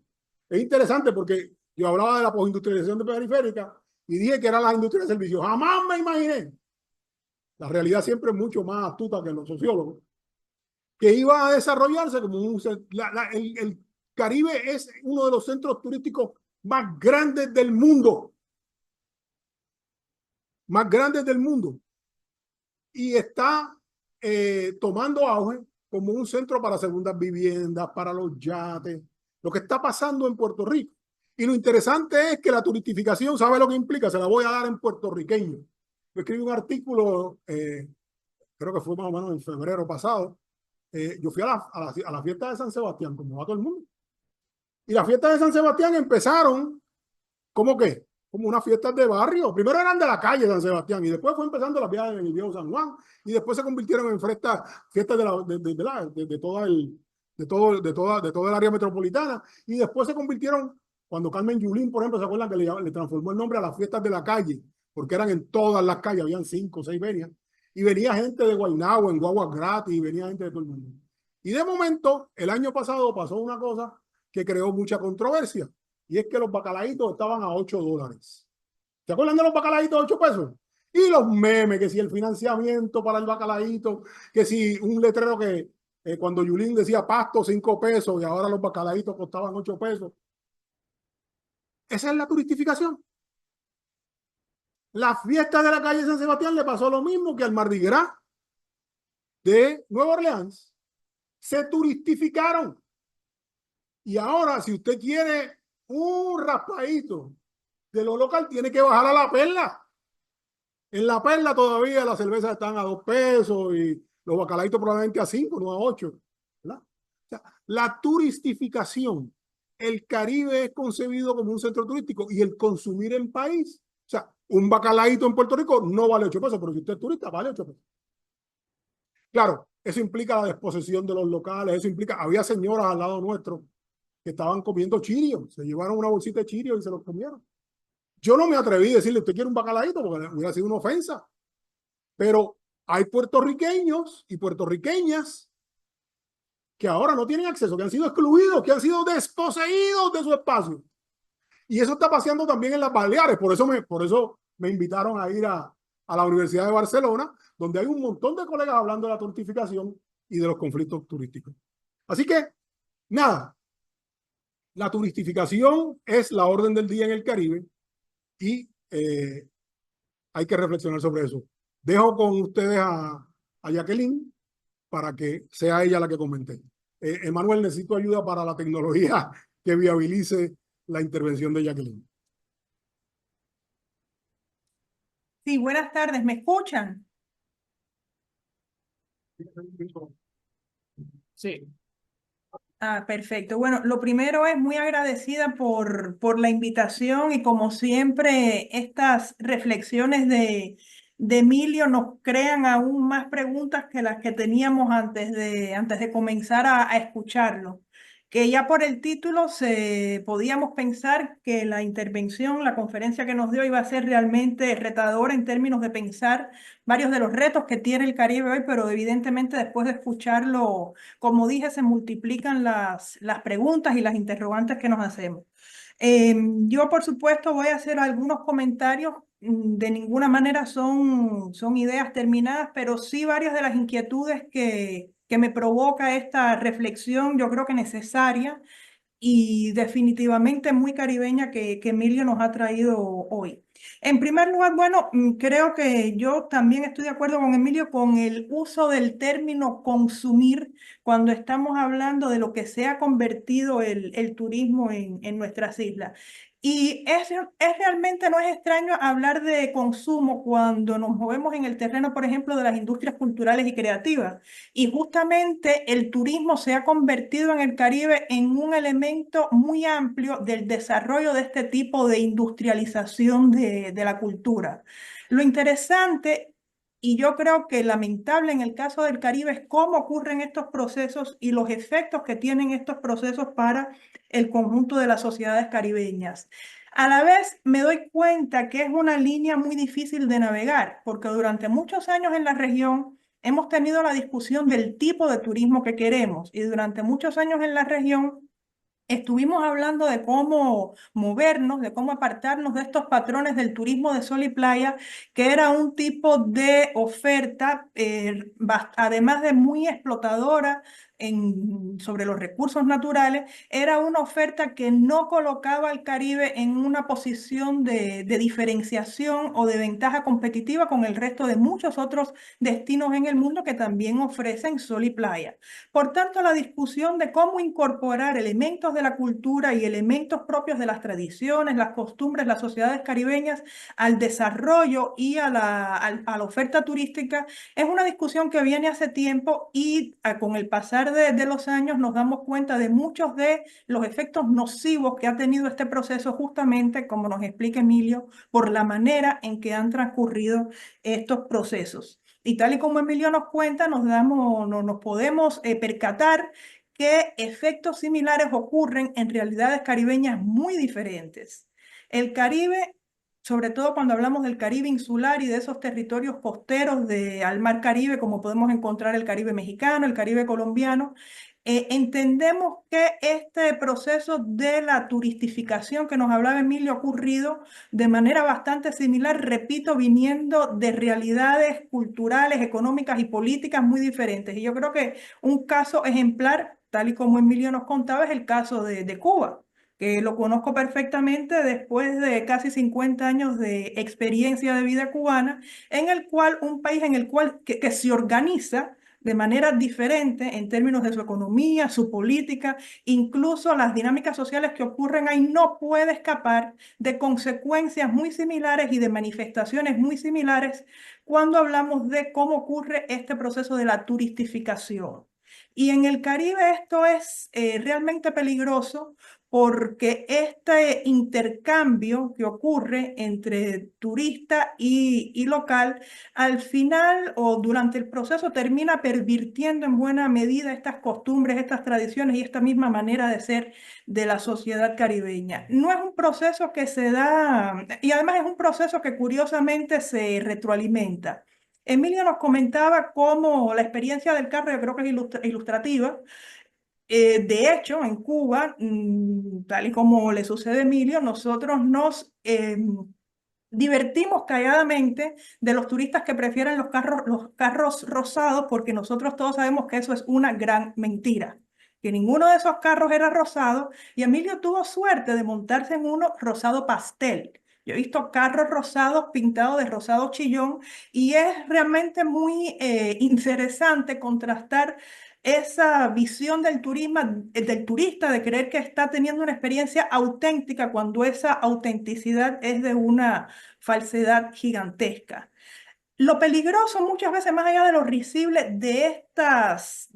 Es interesante porque yo hablaba de la postindustrialización de periférica y dije que era la industria de servicios. Jamás me imaginé, la realidad siempre es mucho más astuta que los sociólogos, que iba a desarrollarse como el Caribe es uno de los centros turísticos más grandes del mundo. Más grandes del mundo. Y está tomando auge como un centro para segundas viviendas, para los yates, lo que está pasando en Puerto Rico. Y lo interesante es que la turistificación, ¿sabe lo que implica? Se la voy a dar en puertorriqueño. Yo escribí un artículo, creo que fue más o menos en febrero pasado. Yo fui a la fiesta de San Sebastián, como va todo el mundo. Y las fiestas de San Sebastián empezaron, ¿cómo qué? Como unas fiestas de barrio. Primero eran de la calle San Sebastián y después fue empezando las fiestas en el viejo San Juan y después se convirtieron en fiestas de todo el área metropolitana y después se convirtieron, cuando Carmen Yulín, por ejemplo, ¿se acuerdan que le transformó el nombre a las fiestas de la calle? Porque eran en todas las calles, habían 5 o 6 ferias y venía gente de Guaynabo en guaguas gratis y venía gente de todo el mundo. Y de momento, el año pasado pasó una cosa que creó mucha controversia. Y es que los bacalaitos estaban a $8. ¿Se acuerdan de los bacalaitos a 8 pesos? Y los memes, que si el financiamiento para el bacalaíto, que si un letrero que cuando Yulín decía pasto 5 pesos y ahora los bacalaitos costaban 8 pesos. Esa es la turistificación. La fiesta de la calle San Sebastián le pasó lo mismo que al Mardi Gras de Nueva Orleans. Se turistificaron. Y ahora, si usted quiere un raspadito de lo local, tiene que bajar a La Perla. En La Perla todavía las cervezas están a 2 pesos y los bacalaitos probablemente a 5, no a 8. ¿Verdad? O sea, la turistificación, el Caribe es concebido como un centro turístico y el consumir en país, o sea, un bacalaíto en Puerto Rico no vale 8 pesos, pero si usted es turista, vale 8 pesos. Claro, eso implica la desposesión de los locales, eso implica, había señoras al lado nuestro que estaban comiendo chirios, se llevaron una bolsita de chirios y se los comieron. Yo no me atreví a decirle, ¿usted quiere un bacalaíto? Porque hubiera sido una ofensa. Pero hay puertorriqueños y puertorriqueñas que ahora no tienen acceso, que han sido excluidos, que han sido desposeídos de su espacio. Y eso está pasando también en las Baleares. Por eso me invitaron a ir a la Universidad de Barcelona, donde hay un montón de colegas hablando de la turistificación y de los conflictos turísticos. Así que, nada, la turistificación es la orden del día en el Caribe y hay que reflexionar sobre eso. Dejo con ustedes a Jacqueline para que sea ella la que comente. Emanuel, necesito ayuda para la tecnología que viabilice la intervención de Jacqueline. Sí, buenas tardes, ¿me escuchan? Sí. Ah, perfecto. Bueno, lo primero es muy agradecida por la invitación y como siempre estas reflexiones de Emilio nos crean aún más preguntas que las que teníamos antes de comenzar a escucharlo. Que ya por el título podíamos pensar que la intervención, la conferencia que nos dio iba a ser realmente retadora en términos de pensar varios de los retos que tiene el Caribe hoy, pero evidentemente después de escucharlo, como dije, se multiplican las preguntas y las interrogantes que nos hacemos. Yo, por supuesto, voy a hacer algunos comentarios. De ninguna manera son ideas terminadas, pero sí varias de las inquietudes que me provoca esta reflexión, yo creo que necesaria y definitivamente muy caribeña que Emilio nos ha traído hoy. En primer lugar, bueno, creo que yo también estoy de acuerdo con Emilio con el uso del término consumir cuando estamos hablando de lo que se ha convertido el turismo en nuestras islas. Y es realmente no es extraño hablar de consumo cuando nos movemos en el terreno, por ejemplo, de las industrias culturales y creativas. Y justamente el turismo se ha convertido en el Caribe en un elemento muy amplio del desarrollo de este tipo de industrialización de la cultura. Lo interesante, y yo creo que lamentable en el caso del Caribe, es cómo ocurren estos procesos y los efectos que tienen estos procesos para el conjunto de las sociedades caribeñas. A la vez me doy cuenta que es una línea muy difícil de navegar, porque durante muchos años en la región hemos tenido la discusión del tipo de turismo que queremos y durante muchos años en la región estuvimos hablando de cómo movernos, de cómo apartarnos de estos patrones del turismo de sol y playa, que era un tipo de oferta, además de muy explotadora sobre los recursos naturales, era una oferta que no colocaba al Caribe en una posición de diferenciación o de ventaja competitiva con el resto de muchos otros destinos en el mundo que también ofrecen sol y playa. Por tanto, la discusión de cómo incorporar elementos de la cultura y elementos propios de las tradiciones, las costumbres, las sociedades caribeñas al desarrollo y a la oferta turística es una discusión que viene hace tiempo y con el pasar de los años nos damos cuenta de muchos de los efectos nocivos que ha tenido este proceso justamente, como nos explica Emilio, por la manera en que han transcurrido estos procesos. Y tal y como Emilio nos cuenta, nos podemos percatar que efectos similares ocurren en realidades caribeñas muy diferentes. El Caribe, sobre todo cuando hablamos del Caribe insular y de esos territorios costeros al Mar Caribe, como podemos encontrar el Caribe mexicano, el Caribe colombiano, entendemos que este proceso de la turistificación que nos hablaba Emilio ha ocurrido de manera bastante similar, repito, viniendo de realidades culturales, económicas y políticas muy diferentes. Y yo creo que un caso ejemplar, tal y como Emilio nos contaba, es el caso de Cuba, que lo conozco perfectamente después de casi 50 años de experiencia de vida cubana, en el cual un país en el cual que se organiza de manera diferente en términos de su economía, su política, incluso las dinámicas sociales que ocurren ahí, no puede escapar de consecuencias muy similares y de manifestaciones muy similares cuando hablamos de cómo ocurre este proceso de la turistificación. Y en el Caribe esto es realmente peligroso porque este intercambio que ocurre entre turista y local, al final o durante el proceso termina pervirtiendo en buena medida estas costumbres, estas tradiciones y esta misma manera de ser de la sociedad caribeña. No es un proceso que se da, y además es un proceso que curiosamente se retroalimenta. Emilio nos comentaba cómo la experiencia del carro, yo creo que es ilustrativa. De hecho, en Cuba, tal y como le sucede a Emilio, nosotros nos divertimos calladamente de los turistas que prefieren los carros rosados, porque nosotros todos sabemos que eso es una gran mentira, que ninguno de esos carros era rosado, y Emilio tuvo suerte de montarse en uno rosado pastel. Yo he visto carros rosados pintados de rosado chillón y es realmente muy interesante contrastar esa visión del turismo, del turista, de creer que está teniendo una experiencia auténtica cuando esa autenticidad es de una falsedad gigantesca. Lo peligroso muchas veces, más allá de lo risible de estos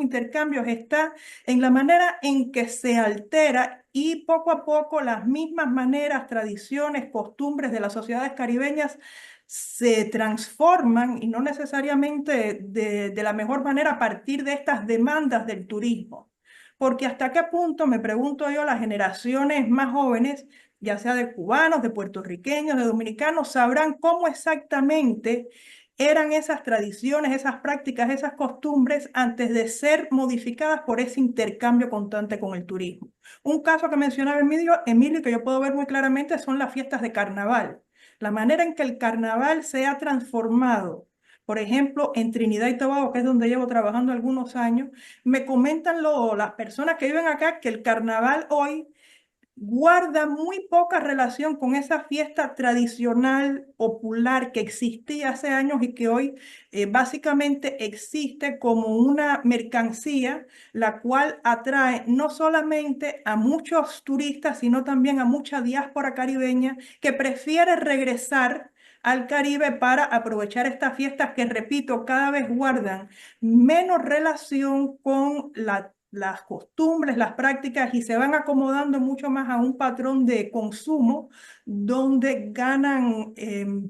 intercambios, está en la manera en que se altera y poco a poco las mismas maneras, tradiciones, costumbres de las sociedades caribeñas se transforman y no necesariamente de la mejor manera a partir de estas demandas del turismo. Porque hasta qué punto, me pregunto yo, las generaciones más jóvenes, ya sea de cubanos, de puertorriqueños, de dominicanos, sabrán cómo exactamente eran esas tradiciones, esas prácticas, esas costumbres antes de ser modificadas por ese intercambio constante con el turismo. Un caso que mencionaba Emilio, y que yo puedo ver muy claramente, son las fiestas de carnaval. La manera en que el carnaval se ha transformado, por ejemplo, en Trinidad y Tobago, que es donde llevo trabajando algunos años, me comentan las personas que viven acá que el carnaval hoy guarda muy poca relación con esa fiesta tradicional popular que existía hace años y que hoy básicamente existe como una mercancía, la cual atrae no solamente a muchos turistas, sino también a mucha diáspora caribeña que prefiere regresar al Caribe para aprovechar estas fiestas que, repito, cada vez guardan menos relación con las costumbres, las prácticas y se van acomodando mucho más a un patrón de consumo donde ganan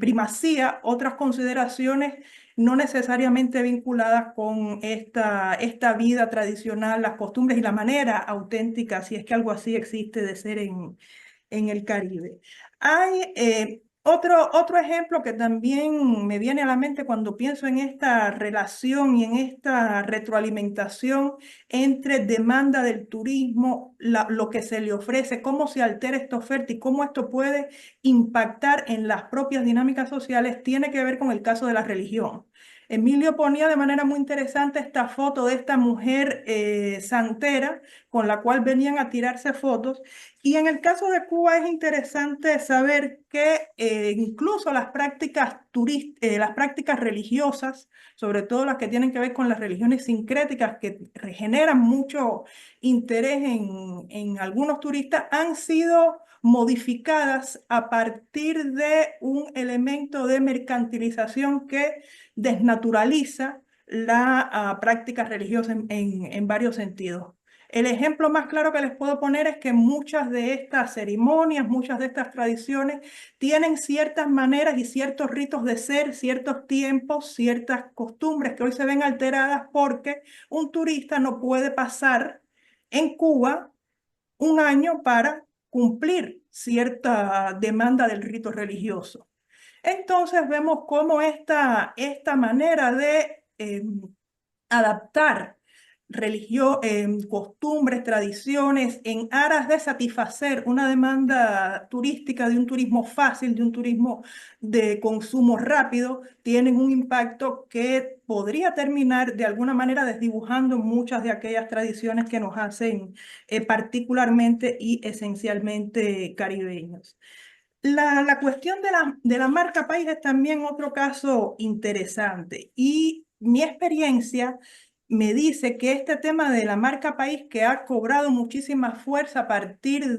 primacía otras consideraciones no necesariamente vinculadas con esta vida tradicional, las costumbres y la manera auténtica, si es que algo así existe, de ser en el Caribe. Hay Otro ejemplo que también me viene a la mente cuando pienso en esta relación y en esta retroalimentación entre demanda del turismo, lo que se le ofrece, cómo se altera esta oferta y cómo esto puede impactar en las propias dinámicas sociales, tiene que ver con el caso de la religión. Emilio ponía de manera muy interesante esta foto de esta mujer santera con la cual venían a tirarse fotos. Y en el caso de Cuba es interesante saber que incluso las prácticas las prácticas religiosas, sobre todo las que tienen que ver con las religiones sincréticas que generan mucho interés en algunos turistas, han sido modificadas a partir de un elemento de mercantilización que desnaturaliza la práctica religiosa en varios sentidos. El ejemplo más claro que les puedo poner es que muchas de estas ceremonias, muchas de estas tradiciones tienen ciertas maneras y ciertos ritos de ser, ciertos tiempos, ciertas costumbres que hoy se ven alteradas porque un turista no puede pasar en Cuba un año para cumplir cierta demanda del rito religioso. Entonces vemos cómo esta manera de adaptar costumbres, tradiciones, en aras de satisfacer una demanda turística, de un turismo fácil, de un turismo de consumo rápido, tienen un impacto que podría terminar de alguna manera desdibujando muchas de aquellas tradiciones que nos hacen particularmente y esencialmente caribeños. La cuestión de la marca país es también otro caso interesante y mi experiencia me dice que este tema de la marca país que ha cobrado muchísima fuerza a partir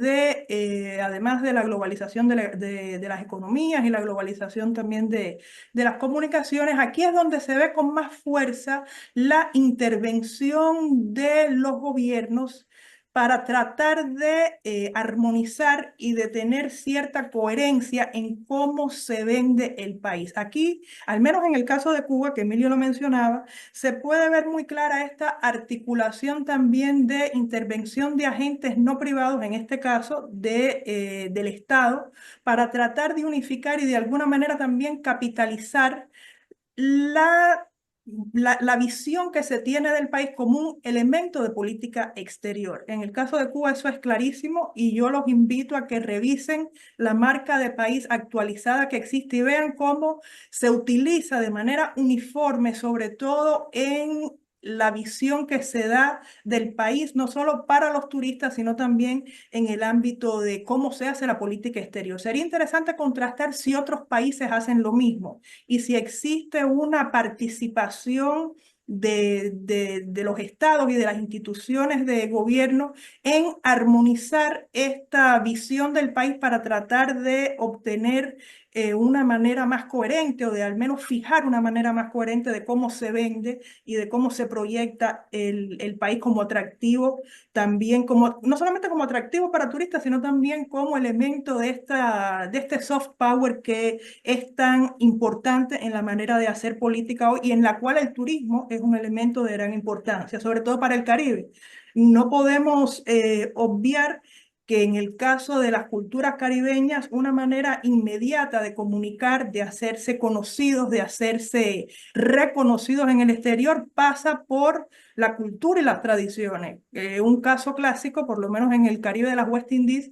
además de la globalización de las economías y la globalización también de las comunicaciones, aquí es donde se ve con más fuerza la intervención de los gobiernos para tratar de armonizar y de tener cierta coherencia en cómo se vende el país. Aquí, al menos en el caso de Cuba, que Emilio lo mencionaba, se puede ver muy clara esta articulación también de intervención de agentes no privados, en este caso del Estado, para tratar de unificar y de alguna manera también capitalizar la visión que se tiene del país como un elemento de política exterior. En el caso de Cuba eso es clarísimo y yo los invito a que revisen la marca de país actualizada que existe y vean cómo se utiliza de manera uniforme, sobre todo en la visión que se da del país, no solo para los turistas, sino también en el ámbito de cómo se hace la política exterior. Sería interesante contrastar si otros países hacen lo mismo y si existe una participación de los estados y de las instituciones de gobierno en armonizar esta visión del país para tratar de obtener una manera más coherente o de al menos fijar una manera más coherente de cómo se vende y de cómo se proyecta el país como atractivo, también como, no solamente como atractivo para turistas, sino también como elemento de este soft power que es tan importante en la manera de hacer política hoy y en la cual el turismo es un elemento de gran importancia, sobre todo para el Caribe. No podemos obviar que en el caso de las culturas caribeñas, una manera inmediata de comunicar, de hacerse conocidos, de hacerse reconocidos en el exterior, pasa por la cultura y las tradiciones. Un caso clásico, por lo menos en el Caribe de las West Indies,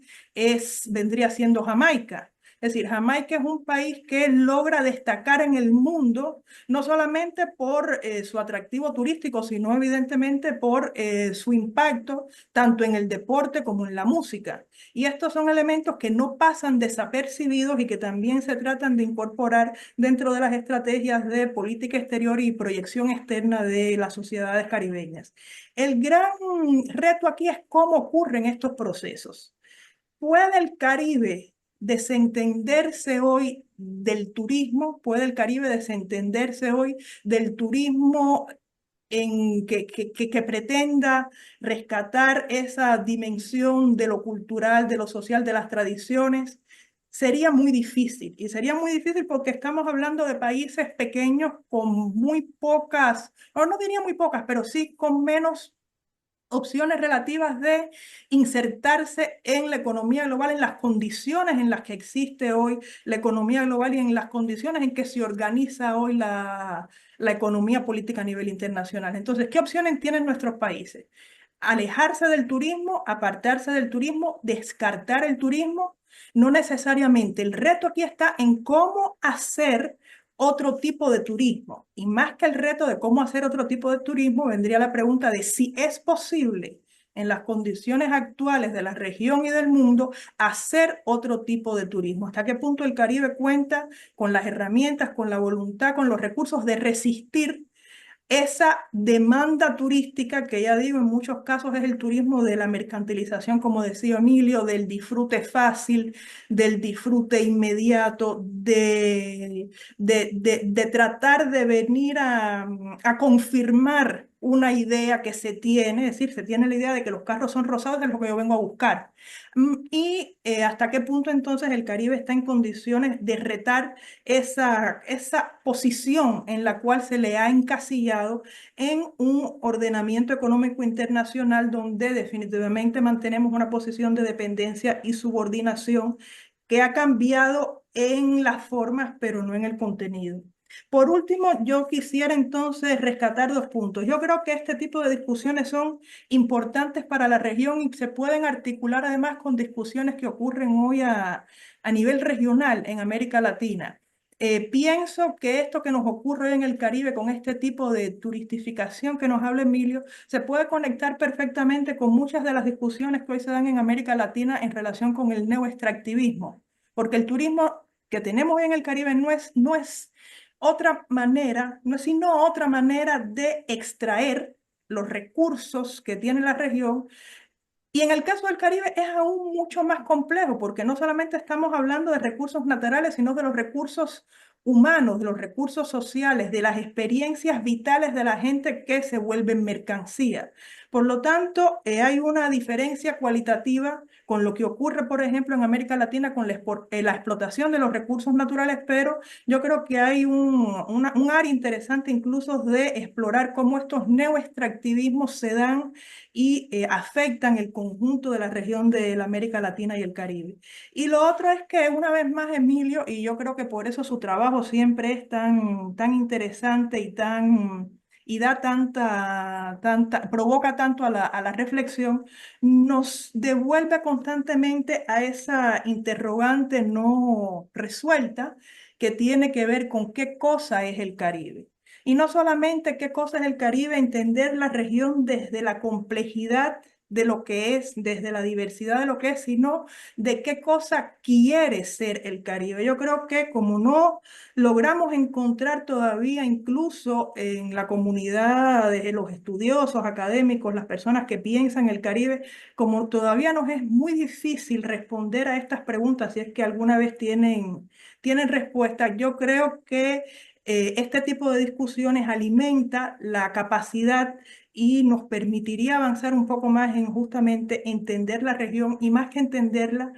vendría siendo Jamaica. Es decir, Jamaica es un país que logra destacar en el mundo, no solamente por su atractivo turístico, sino evidentemente por su impacto tanto en el deporte como en la música. Y estos son elementos que no pasan desapercibidos y que también se tratan de incorporar dentro de las estrategias de política exterior y proyección externa de las sociedades caribeñas. El gran reto aquí es cómo ocurren estos procesos. ¿Puede el Caribe desentenderse hoy del turismo? ¿Puede el Caribe desentenderse hoy del turismo que pretenda rescatar esa dimensión de lo cultural, de lo social, de las tradiciones? Sería muy difícil, y sería muy difícil porque estamos hablando de países pequeños con muy pocas, o no diría muy pocas, pero sí con menos opciones relativas de insertarse en la economía global, en las condiciones en las que existe hoy la economía global y en las condiciones en que se organiza hoy la economía política a nivel internacional. Entonces, ¿qué opciones tienen nuestros países? Alejarse del turismo, apartarse del turismo, descartar el turismo. No necesariamente. El reto aquí está en cómo hacer otro tipo de turismo. Y más que el reto de cómo hacer otro tipo de turismo, vendría la pregunta de si es posible en las condiciones actuales de la región y del mundo hacer otro tipo de turismo. ¿Hasta qué punto el Caribe cuenta con las herramientas, con la voluntad, con los recursos de resistir esa demanda turística que ya digo, en muchos casos es el turismo de la mercantilización, como decía Emilio, del disfrute fácil, del disfrute inmediato, de tratar de venir a confirmar una idea que se tiene, es decir, se tiene la idea de que los carros son rosados, es lo que yo vengo a buscar. Y hasta qué punto entonces el Caribe está en condiciones de retar esa posición en la cual se le ha encasillado en un ordenamiento económico internacional donde definitivamente mantenemos una posición de dependencia y subordinación que ha cambiado en las formas, pero no en el contenido. Por último, yo quisiera entonces rescatar dos puntos. Yo creo que este tipo de discusiones son importantes para la región y se pueden articular además con discusiones que ocurren hoy a nivel regional en América Latina. Pienso que esto que nos ocurre en el Caribe con este tipo de turistificación que nos habla Emilio, se puede conectar perfectamente con muchas de las discusiones que hoy se dan en América Latina en relación con el neoextractivismo, porque el turismo que tenemos en el Caribe no es otra manera, no es sino otra manera de extraer los recursos que tiene la región. Y en el caso del Caribe es aún mucho más complejo, porque no solamente estamos hablando de recursos naturales, sino de los recursos humanos, de los recursos sociales, de las experiencias vitales de la gente que se vuelven mercancía. Por lo tanto, hay una diferencia cualitativa con lo que ocurre, por ejemplo, en América Latina con la explotación de los recursos naturales, pero yo creo que hay un área interesante incluso de explorar cómo estos neoextractivismos se dan y afectan el conjunto de la región de la América Latina y el Caribe. Y lo otro es que una vez más Emilio, y yo creo que por eso su trabajo siempre es tan interesante y da provoca tanto a la reflexión, nos devuelve constantemente a esa interrogante no resuelta que tiene que ver con qué cosa es el Caribe. Y no solamente qué cosa es el Caribe, entender la región desde la complejidad de lo que es, desde la diversidad de lo que es, sino de qué cosa quiere ser el Caribe. Yo creo que como no logramos encontrar todavía, incluso en la comunidad de los estudiosos, académicos, las personas que piensan el Caribe, como todavía nos es muy difícil responder a estas preguntas, si es que alguna vez tienen respuesta, yo creo que este tipo de discusiones alimenta la capacidad y nos permitiría avanzar un poco más en justamente entender la región y más que entenderla,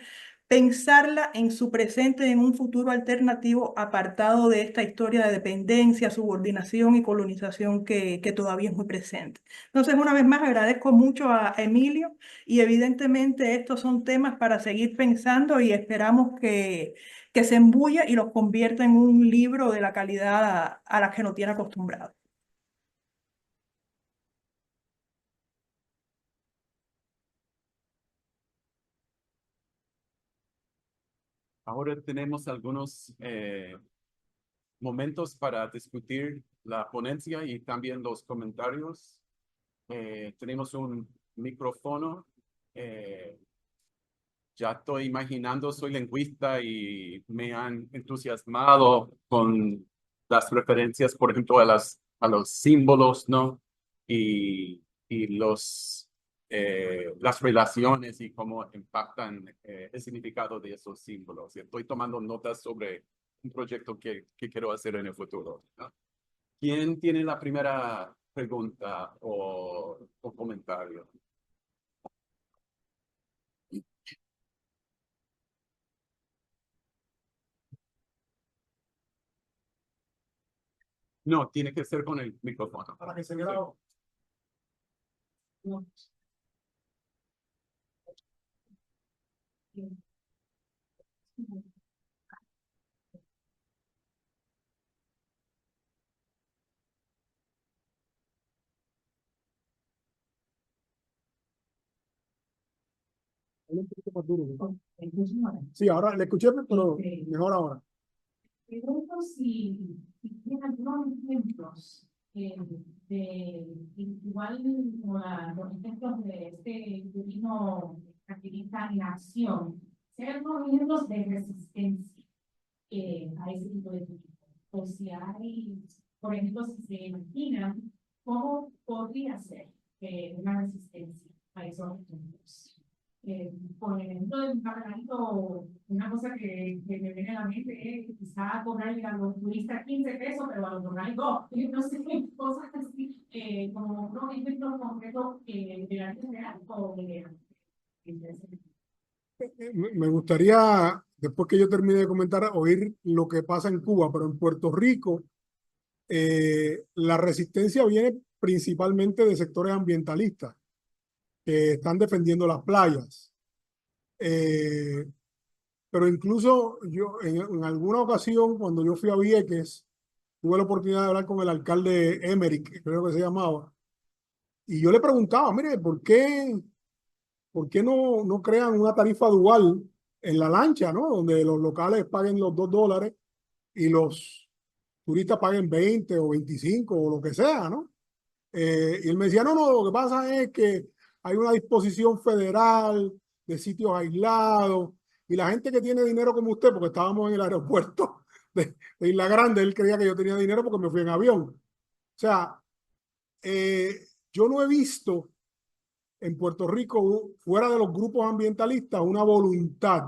pensarla en su presente, en un futuro alternativo apartado de esta historia de dependencia, subordinación y colonización que todavía es muy presente. Entonces, una vez más, agradezco mucho a Emilio y evidentemente estos son temas para seguir pensando y esperamos que se embulla y los convierta en un libro de la calidad a la que nos tiene acostumbrado. Ahora tenemos algunos momentos para discutir la ponencia y también los comentarios. Tenemos un micrófono. Ya estoy imaginando, soy lingüista y me han entusiasmado con las referencias, por ejemplo, a los símbolos, ¿no? Y las relaciones y cómo impactan el significado de esos símbolos. Y estoy tomando notas sobre un proyecto que quiero hacer en el futuro, ¿no? ¿Quién tiene la primera pregunta o comentario? No, tiene que ser con el micrófono. Para que se grabe. Habla un poquito más duro, ¿no? Sí, ahora le escuché, pero mejor ahora. Pregunto si tienen algunos ejemplos de igual como los ejemplos de este turismo activista en acción. Si hay algunos ejemplos de resistencia a ese tipo de turismo. O si hay, por ejemplo, si se imaginan cómo podría ser una resistencia a esos ejemplos. Por ejemplo, de un cargadito, una cosa que me viene a la mente es quizá cobrarle a los turistas 15 pesos, pero a los locales 2. No sé, cosas así, como unos ejemplos concretos de la vida real o de Me gustaría, después que yo termine de comentar, oír lo que pasa en Cuba, pero en Puerto Rico, la resistencia viene principalmente de sectores ambientalistas que están defendiendo las playas. Pero incluso yo, en alguna ocasión, cuando yo fui a Vieques, tuve la oportunidad de hablar con el alcalde Emerick, creo que se llamaba, y yo le preguntaba, mire, ¿por qué no crean una tarifa dual en la lancha, ¿no? Donde los locales paguen los $2 y los turistas paguen 20 o 25 o lo que sea, ¿no? Y él me decía, no, lo que pasa es que hay una disposición federal de sitios aislados y la gente que tiene dinero como usted, porque estábamos en el aeropuerto de Isla Grande, él creía que yo tenía dinero porque me fui en avión. O sea, yo no he visto en Puerto Rico, fuera de los grupos ambientalistas, una voluntad.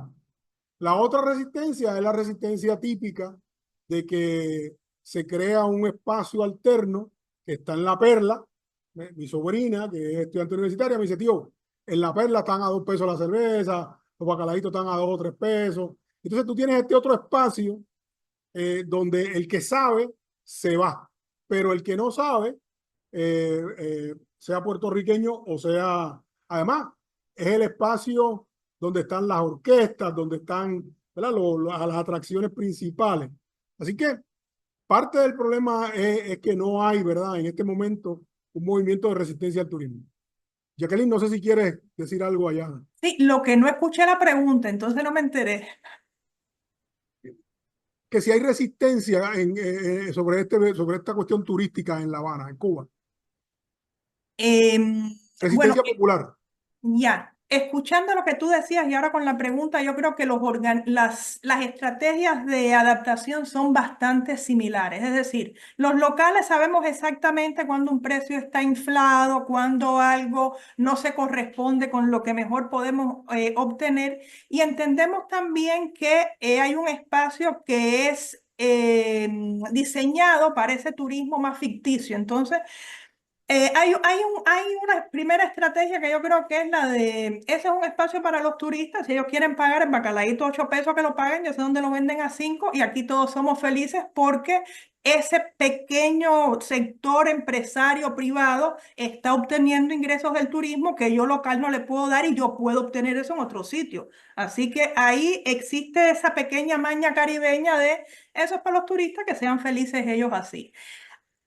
La otra resistencia es la resistencia típica de que se crea un espacio alterno que está en La Perla. Mi sobrina, que es estudiante universitaria, me dice, tío, en La Perla están a 2 pesos la cerveza, los bacalaitos están a 2 o 3 pesos. Entonces tú tienes este otro espacio donde el que sabe se va, pero el que no sabe, sea puertorriqueño o sea, además, es el espacio donde están las orquestas, donde están, ¿verdad? Las atracciones principales. Así que parte del problema es que no hay, ¿verdad? En este momento, un movimiento de resistencia al turismo. Jacqueline, no sé si quieres decir algo allá. Sí, lo que no escuché la pregunta, entonces no me enteré. Que si hay resistencia sobre esta cuestión turística en La Habana, en Cuba. Bueno, Resistencia popular. ya, escuchando lo que tú decías y ahora con la pregunta, yo creo que las estrategias de adaptación son bastante similares. Es decir, los locales sabemos exactamente cuando un precio está inflado, cuando algo no se corresponde con lo que mejor podemos obtener y entendemos también que hay un espacio que es diseñado para ese turismo más ficticio. Entonces, hay una primera estrategia que yo creo que es la de, ese es un espacio para los turistas, si ellos quieren pagar el bacalaíto 8 pesos que lo paguen, yo sé dónde lo venden a 5 y aquí todos somos felices porque ese pequeño sector empresario privado está obteniendo ingresos del turismo que yo local no le puedo dar y yo puedo obtener eso en otro sitio. Así que ahí existe esa pequeña maña caribeña de eso es para los turistas que sean felices ellos así.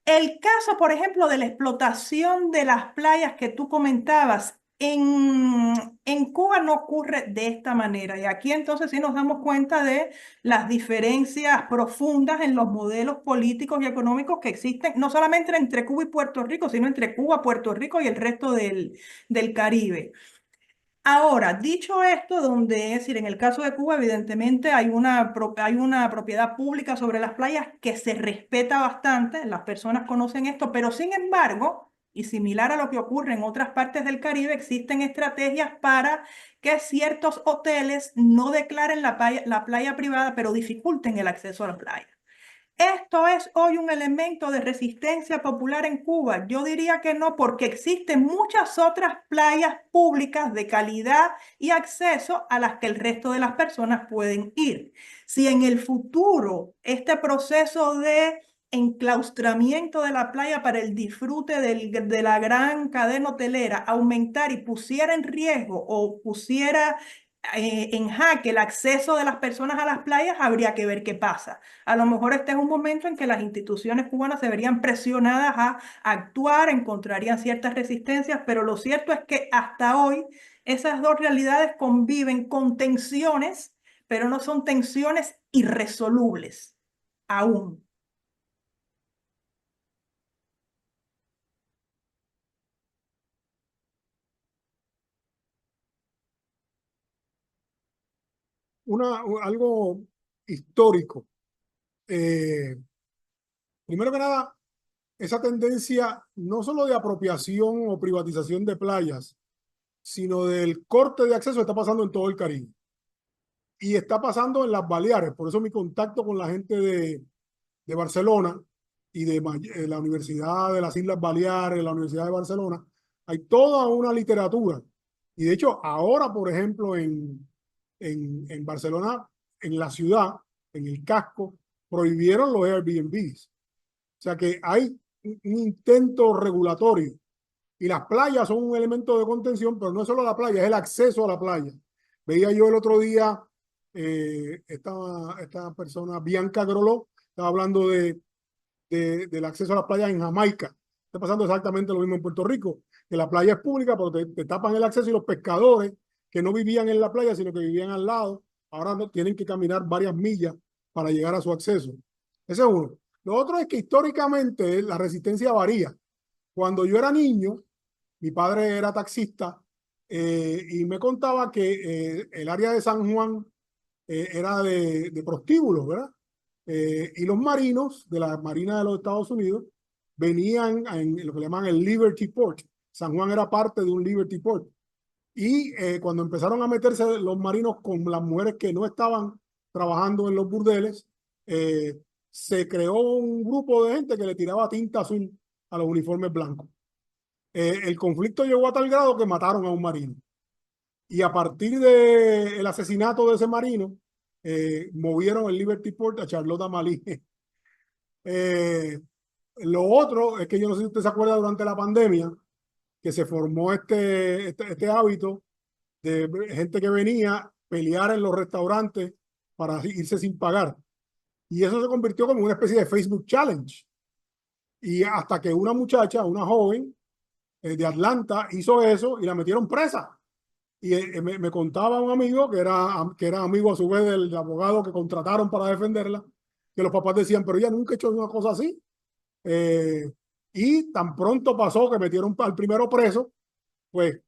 El caso, por ejemplo, de la explotación de las playas que tú comentabas, en Cuba no ocurre de esta manera. Y aquí entonces sí nos damos cuenta de las diferencias profundas en los modelos políticos y económicos que existen, no solamente entre Cuba y Puerto Rico, sino entre Cuba, Puerto Rico y el resto del Caribe. Ahora, dicho esto, donde es decir, en el caso de Cuba, evidentemente hay una propiedad pública sobre las playas que se respeta bastante, las personas conocen esto, pero sin embargo, y similar a lo que ocurre en otras partes del Caribe, existen estrategias para que ciertos hoteles no declaren la playa privada, pero dificulten el acceso a la playa. ¿Esto es hoy un elemento de resistencia popular en Cuba? Yo diría que no, porque existen muchas otras playas públicas de calidad y acceso a las que el resto de las personas pueden ir. Si en el futuro este proceso de enclaustramiento de la playa para el disfrute de la gran cadena hotelera aumentar y pusiera en riesgo o pusiera en jaque el acceso de las personas a las playas, habría que ver qué pasa. A lo mejor este es un momento en que las instituciones cubanas se verían presionadas a actuar, encontrarían ciertas resistencias, pero lo cierto es que hasta hoy esas dos realidades conviven con tensiones, pero no son tensiones irresolubles aún. Algo histórico. Primero que nada, esa tendencia no solo de apropiación o privatización de playas, sino del corte de acceso está pasando en todo el Caribe. Y está pasando en las Baleares. Por eso mi contacto con la gente de Barcelona y de la Universidad de las Islas Baleares, la Universidad de Barcelona, hay toda una literatura. Y de hecho, ahora, por ejemplo, en Barcelona, en la ciudad, en el casco, prohibieron los Airbnbs. O sea que hay un intento regulatorio. Y las playas son un elemento de contención, pero no es solo la playa, es el acceso a la playa. Veía yo el otro día esta persona, Bianca Groló, estaba hablando del acceso a la playa en Jamaica. Está pasando exactamente lo mismo en Puerto Rico, que la playa es pública, pero te tapan el acceso y los pescadores que no vivían en la playa, sino que vivían al lado, ahora no, tienen que caminar varias millas para llegar a su acceso. Ese es uno. Lo otro es que históricamente la resistencia varía. Cuando yo era niño, mi padre era taxista y me contaba que el área de San Juan era de prostíbulos, ¿verdad? Y los marinos de la Marina de los Estados Unidos venían en lo que le llaman el Liberty Port. San Juan era parte de un Liberty Port. Y cuando empezaron a meterse los marinos con las mujeres que no estaban trabajando en los burdeles, se creó un grupo de gente que le tiraba tinta azul a los uniformes blancos. El conflicto llegó a tal grado que mataron a un marino. Y a partir del asesinato de ese marino, movieron el Liberty Port a Charlotte Amalie. Lo otro es que yo no sé si usted se acuerda durante la pandemia que se formó este hábito de gente que venía a pelear en los restaurantes para irse sin pagar. Y eso se convirtió como una especie de Facebook Challenge. Y hasta que una muchacha, una joven de Atlanta, hizo eso y la metieron presa. Y me contaba un amigo que era amigo a su vez del abogado que contrataron para defenderla, que los papás decían, pero ella nunca ha hecho una cosa así. Y tan pronto pasó que metieron al primero preso, pues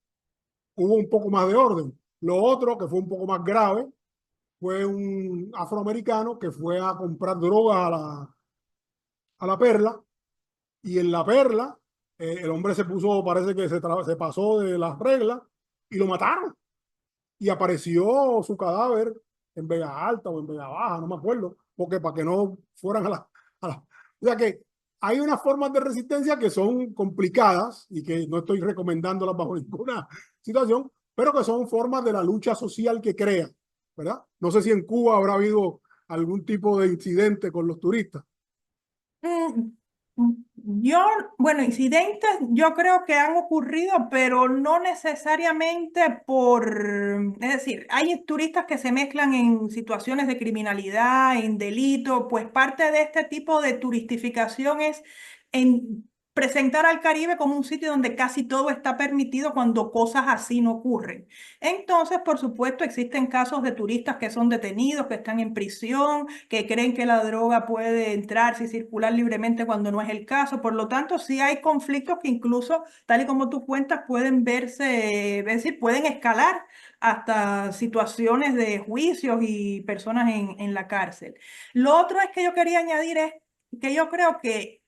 hubo un poco más de orden. Lo otro, que fue un poco más grave, fue un afroamericano que fue a comprar drogas a la Perla, y en la Perla el hombre se puso, parece que se pasó de las reglas y lo mataron. Y apareció su cadáver en Vega Alta o en Vega Baja, no me acuerdo, porque para que no fueran O sea que hay unas formas de resistencia que son complicadas y que no estoy recomendándolas bajo ninguna situación, pero que son formas de la lucha social que crea, ¿verdad? No sé si en Cuba habrá habido algún tipo de incidente con los turistas. Bueno, incidentes yo creo que han ocurrido, pero no necesariamente es decir, hay turistas que se mezclan en situaciones de criminalidad, en delito, pues parte de este tipo de turistificación es en presentar al Caribe como un sitio donde casi todo está permitido cuando cosas así no ocurren. Entonces, por supuesto, existen casos de turistas que son detenidos, que están en prisión, que creen que la droga puede entrar y circular libremente cuando no es el caso. Por lo tanto, sí hay conflictos que incluso, tal y como tú cuentas, pueden verse, es decir, pueden escalar hasta situaciones de juicios y personas en la cárcel. Lo otro es que yo quería añadir es que yo creo que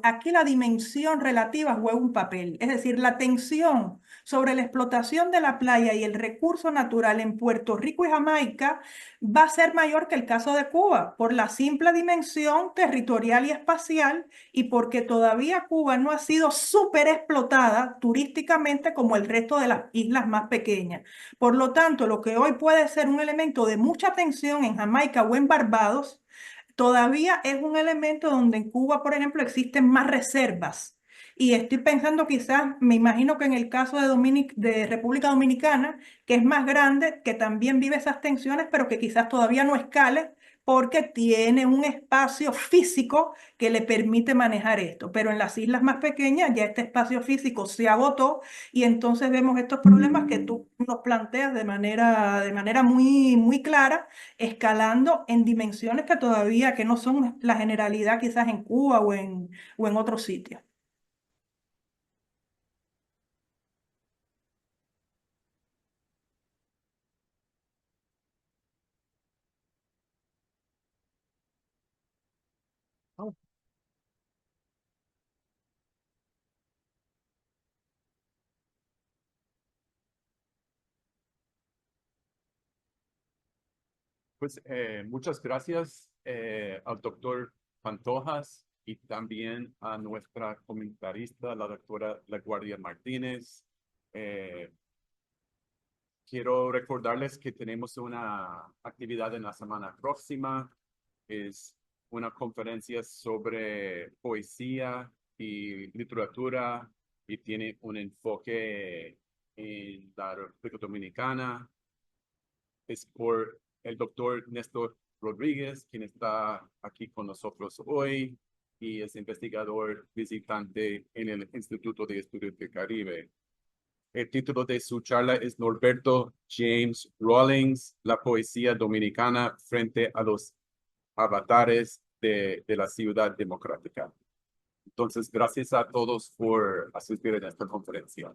aquí la dimensión relativa juega un papel, es decir, la tensión sobre la explotación de la playa y el recurso natural en Puerto Rico y Jamaica va a ser mayor que el caso de Cuba, por la simple dimensión territorial y espacial y porque todavía Cuba no ha sido súper explotada turísticamente como el resto de las islas más pequeñas. Por lo tanto, lo que hoy puede ser un elemento de mucha tensión en Jamaica o en Barbados, todavía es un elemento donde en Cuba, por ejemplo, existen más reservas Y estoy pensando quizás, me imagino que en el caso de República Dominicana, que es más grande, que también vive esas tensiones, pero que quizás todavía no escale porque tiene un espacio físico que le permite manejar esto. Pero en las islas más pequeñas ya este espacio físico se agotó y entonces vemos estos problemas que tú nos planteas de manera muy, muy clara, escalando en dimensiones que todavía que no son la generalidad quizás en Cuba o en otros sitios. Pues muchas gracias al doctor Pantojas y también a nuestra comentarista, la doctora LaGuardia Martínez. Quiero recordarles que tenemos una actividad en la semana próxima. Es una conferencia sobre poesía y literatura y tiene un enfoque en la República Dominicana. Es por el doctor Néstor Rodríguez, quien está aquí con nosotros hoy y es investigador visitante en el Instituto de Estudios del Caribe. El título de su charla es Norberto James Rawlings, la poesía dominicana frente a los avatares de la ciudad democrática. Entonces, gracias a todos por asistir en esta conferencia.